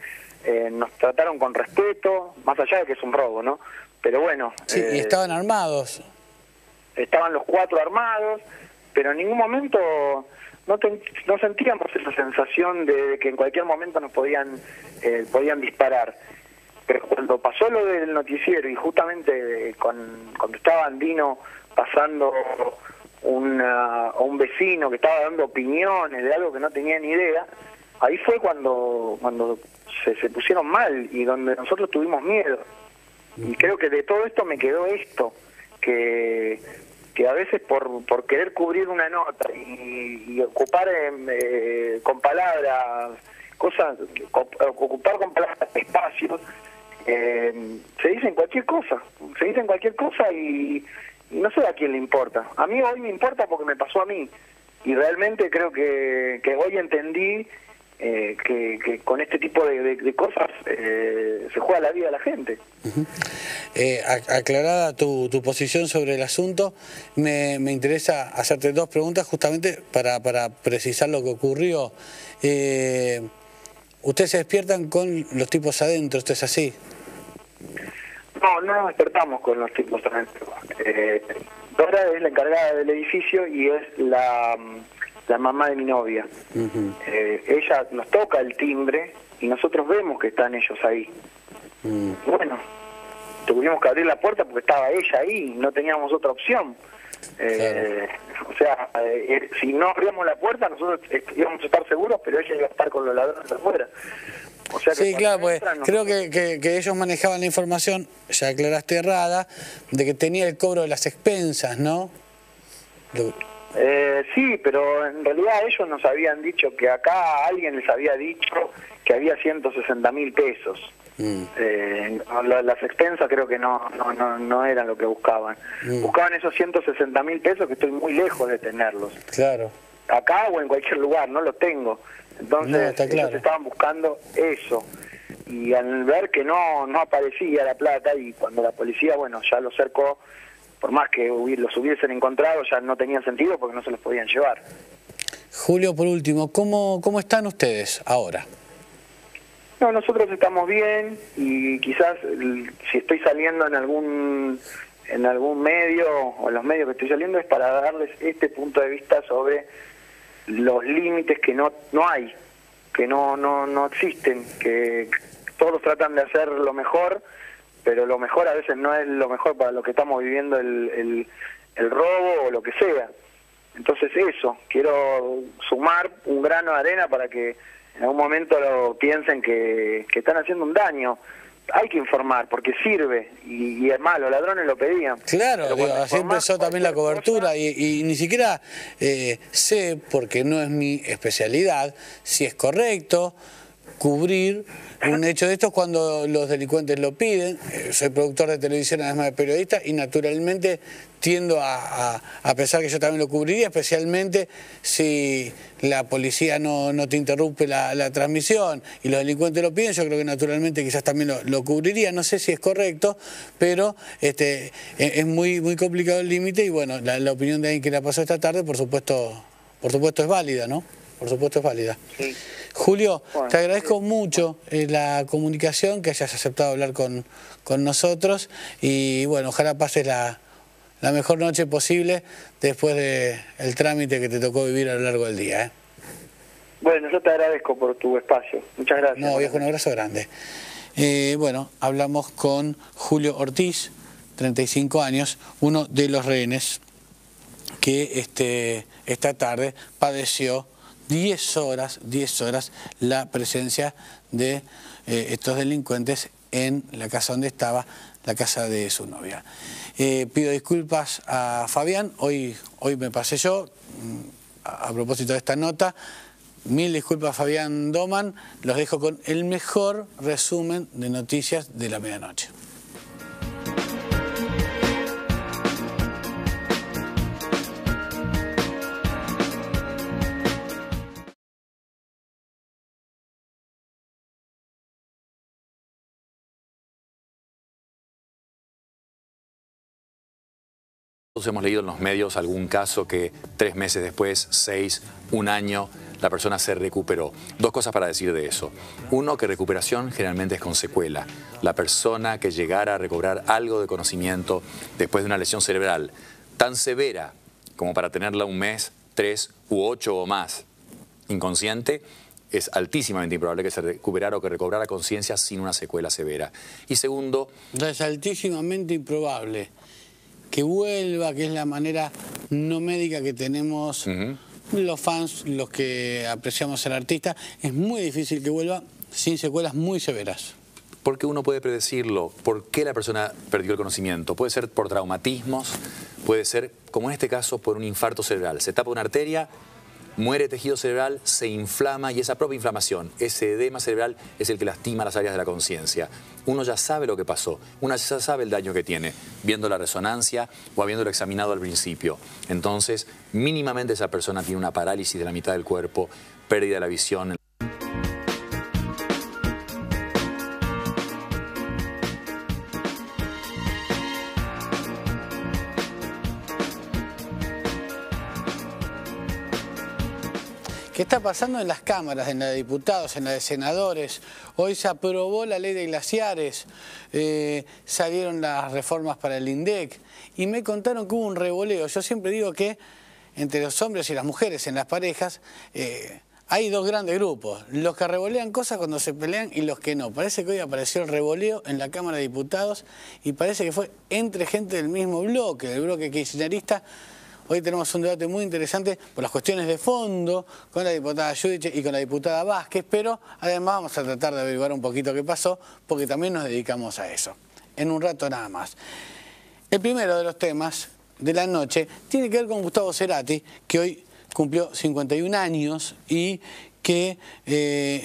nos trataron con respeto, más allá de que es un robo, ¿no? Pero bueno... Sí, y estaban armados. Estaban los 4 armados, pero en ningún momento no sentíamos esa sensación de que en cualquier momento nos podían disparar. Pero cuando pasó lo del noticiero y justamente cuando estaba Andino pasando un vecino que estaba dando opiniones de algo que no tenía ni idea, ahí fue cuando se pusieron mal y donde nosotros tuvimos miedo. Y creo que de todo esto me quedó esto, que a veces por querer cubrir una nota y ocupar con palabras cosas, ocupar con palabras espacios, se dicen cualquier cosa y no sé a quién le importa. A mí hoy me importa porque me pasó a mí y realmente creo que hoy entendí que con este tipo de cosas se juega la vida de la gente. Aclarada tu posición sobre el asunto, me interesa hacerte 2 preguntas justamente para precisar lo que ocurrió. ¿Ustedes se despiertan con los tipos adentro? ¿Esto es así? No nos despertamos con los tipos adentro. Dora es la encargada del edificio y es la mamá de mi novia. Ella nos toca el timbre y nosotros vemos que están ellos ahí. Bueno, tuvimos que abrir la puerta porque estaba ella ahí, no teníamos otra opción. Claro. O sea, si no abríamos la puerta nosotros íbamos a estar seguros, pero ella iba a estar con los ladrones afuera. O sea que sí, claro, pues creo que ellos manejaban la información, ya aclaraste errada, de que tenía el cobro de las expensas, ¿no? Sí, pero en realidad ellos nos habían dicho que acá alguien les había dicho que había 160.000 pesos. Las expensas creo que no eran lo que buscaban. Buscaban esos 160.000 pesos que estoy muy lejos de tenerlos. Claro. Acá o en cualquier lugar, no los tengo. Entonces claro, ellos estaban buscando eso. Y al ver que no aparecía la plata y cuando la policía, bueno, ya los cercó, por más que los hubiesen encontrado, ya no tenía sentido porque no se los podían llevar. Julio, por último, ¿cómo están ustedes ahora? No, nosotros estamos bien y quizás si estoy saliendo en algún medio o en los medios que estoy saliendo es para darles este punto de vista sobre los límites que no hay, que no existen, que todos tratan de hacer lo mejor, pero lo mejor a veces no es lo mejor para lo que estamos viviendo el robo o lo que sea. Entonces eso, quiero sumar un grano de arena para que en algún momento piensen que están haciendo un daño. Hay que informar porque sirve y es malo, los ladrones lo pedían. Claro, así empezó también la cobertura y ni siquiera sé, porque no es mi especialidad, si es correcto cubrir un hecho de estos cuando los delincuentes lo piden. Soy productor de televisión, además de periodista, y naturalmente tiendo a pensar que yo también lo cubriría, especialmente si la policía no te interrumpe la transmisión y los delincuentes lo piden. Yo creo que naturalmente quizás también lo cubriría. No sé si es correcto, pero es muy complicado el límite y bueno, la opinión de alguien que la pasó esta tarde, por supuesto es válida, ¿no? por supuesto es válida. Sí. Julio, Bueno, te agradezco mucho la comunicación, que hayas aceptado hablar con nosotros y bueno, ojalá pases la mejor noche posible después del trámite que te tocó vivir a lo largo del día. Bueno, yo te agradezco por tu espacio. Muchas gracias. No, viejo, un abrazo grande. Bueno, hablamos con Julio Ortiz, 35 años, uno de los rehenes que esta tarde padeció 10 horas la presencia de estos delincuentes en la casa donde estaba, la casa de su novia. Pido disculpas a Fabián, hoy me pasé yo, a propósito de esta nota. Mil disculpas, Fabián Doman. Los dejo con el mejor resumen de noticias de la medianoche. Hemos leído en los medios algún caso que 3 meses después, 6, 1 año, la persona se recuperó. 2 cosas para decir de eso. Uno, que recuperación generalmente es con secuela. La persona que llegara a recobrar algo de conocimiento después de una lesión cerebral tan severa como para tenerla 1 mes, 3 u 8 o más inconsciente, es altísimamente improbable que se recuperara o que recobrara conciencia sin una secuela severa. Y segundo... Es altísimamente improbable que vuelva, que es la manera no médica que tenemos los fans, los que apreciamos al artista. Es muy difícil que vuelva sin secuelas muy severas. Porque uno puede predecirlo. ¿Por qué la persona perdió el conocimiento? Puede ser por traumatismos, puede ser, como en este caso, por un infarto cerebral. Se tapa una arteria, muere tejido cerebral, se inflama y esa propia inflamación, ese edema cerebral es el que lastima las áreas de la conciencia. Uno ya sabe lo que pasó, uno ya sabe el daño que tiene, viendo la resonancia o habiéndolo examinado al principio. Entonces, mínimamente esa persona tiene una parálisis de la mitad del cuerpo, pérdida de la visión. ¿Qué está pasando en las cámaras, en la de diputados, en la de senadores? Hoy se aprobó la ley de glaciares, salieron las reformas para el INDEC y me contaron que hubo un revoleo. Yo siempre digo que entre los hombres y las mujeres en las parejas hay 2 grandes grupos, los que revolean cosas cuando se pelean y los que no. Parece que hoy apareció el revoleo en la Cámara de Diputados y parece que fue entre gente del mismo bloque, del bloque kirchnerista. Hoy tenemos un debate muy interesante por las cuestiones de fondo con la diputada Giudice y con la diputada Vázquez, pero además vamos a tratar de averiguar un poquito qué pasó, porque también nos dedicamos a eso. En un rato nada más. El primero de los temas de la noche tiene que ver con Gustavo Cerati, que hoy cumplió 51 años y que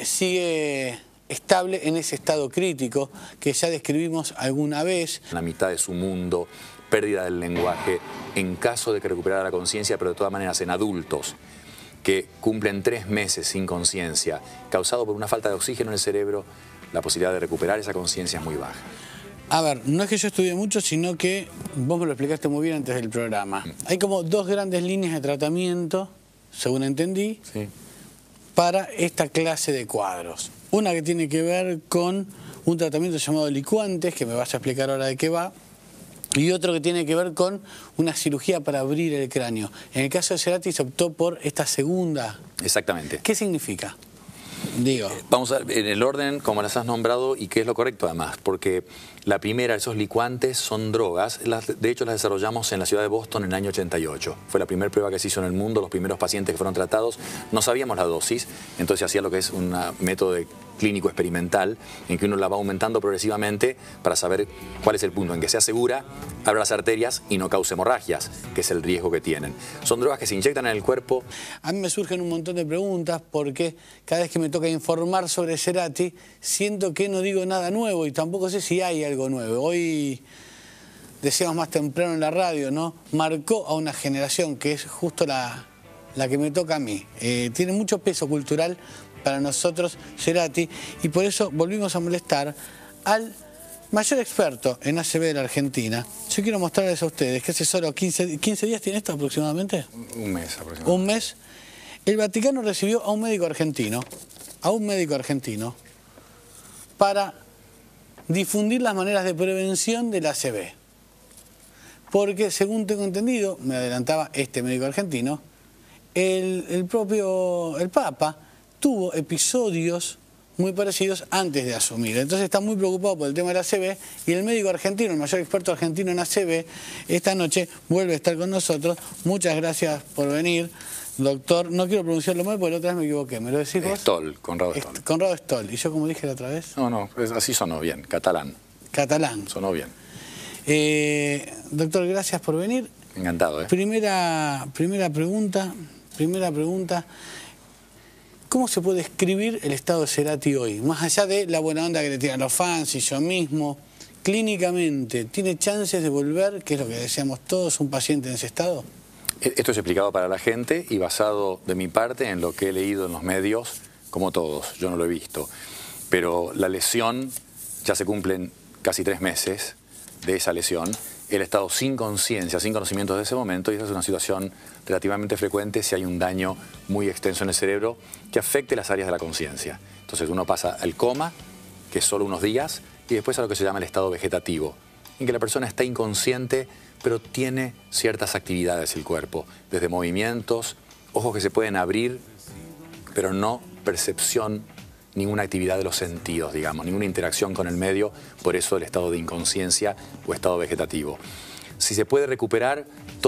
sigue estable en ese estado crítico que ya describimos alguna vez. La mitad de su mundo, pérdida del lenguaje, en caso de que recuperara la conciencia, pero de todas maneras en adultos que cumplen 3 meses sin conciencia, causado por una falta de oxígeno en el cerebro, la posibilidad de recuperar esa conciencia es muy baja. A ver, no es que yo estudie mucho, sino que vos me lo explicaste muy bien antes del programa. Hay como 2 grandes líneas de tratamiento, según entendí, Sí. para esta clase de cuadros. Una que tiene que ver con un tratamiento llamado licuantes, que me vas a explicar ahora de qué va, y otro que tiene que ver con una cirugía para abrir el cráneo. En el caso de Cerati se optó por esta segunda. Exactamente. ¿Qué significa? Digo. Vamos a ver en el orden como las has nombrado y qué es lo correcto además, porque la primera, esos licuantes son drogas, de hecho las desarrollamos en la ciudad de Boston en el año 88. Fue la primera prueba que se hizo en el mundo, los primeros pacientes que fueron tratados, no sabíamos la dosis, entonces se hacía lo que es un método clínico experimental en que uno la va aumentando progresivamente para saber cuál es el punto en que sea segura, abra las arterias y no cause hemorragias, que es el riesgo que tienen. Son drogas que se inyectan en el cuerpo. A mí me surgen un montón de preguntas porque cada vez que me toca informar sobre Cerati siento que no digo nada nuevo y tampoco sé si hay algo nuevo. Hoy decíamos más temprano en la radio, ¿no? Marcó a una generación que es justo la que me toca a mí. Tiene mucho peso cultural para nosotros Cerati y por eso volvimos a molestar al mayor experto en ACV de la Argentina. Yo quiero mostrarles a ustedes que hace solo 15 días tiene esto aproximadamente. Un mes aproximadamente. Un mes. el Vaticano recibió a un médico argentino, para difundir las maneras de prevención del ACV. Porque, según tengo entendido, me adelantaba este médico argentino, el Papa tuvo episodios muy parecidos antes de asumir. Entonces está muy preocupado por el tema del ACV y el médico argentino, el mayor experto argentino en ACV, esta noche vuelve a estar con nosotros. Muchas gracias por venir, doctor. No quiero pronunciarlo mal porque la otra vez me equivoqué. ¿Me lo decís vos? Stoll, Conrado Stoll. Conrado Stoll. ¿Y yo como dije la otra vez? No, así sonó bien, catalán. Catalán. Sonó bien. Doctor, gracias por venir. Encantado, ¿eh? Primera pregunta. ¿Cómo se puede describir el estado de Cerati hoy? Más allá de la buena onda que le tiran los fans y yo mismo, clínicamente, ¿tiene chances de volver, que es lo que deseamos todos, un paciente en ese estado? Esto es explicado para la gente y basado de mi parte en lo que he leído en los medios, como todos, yo no lo he visto. Pero la lesión, ya se cumplen casi 3 meses de esa lesión. Él ha estado sin conciencia, sin conocimientos de ese momento, y esa es una situación relativamente frecuente si hay un daño muy extenso en el cerebro que afecte las áreas de la conciencia. Entonces uno pasa al coma, que es solo unos días, y después a lo que se llama el estado vegetativo, en que la persona está inconsciente, pero tiene ciertas actividades el cuerpo, desde movimientos, ojos que se pueden abrir, pero no percepción, ninguna actividad de los sentidos, digamos, ninguna interacción con el medio, por eso el estado de inconsciencia o estado vegetativo. Si se puede recuperar, todo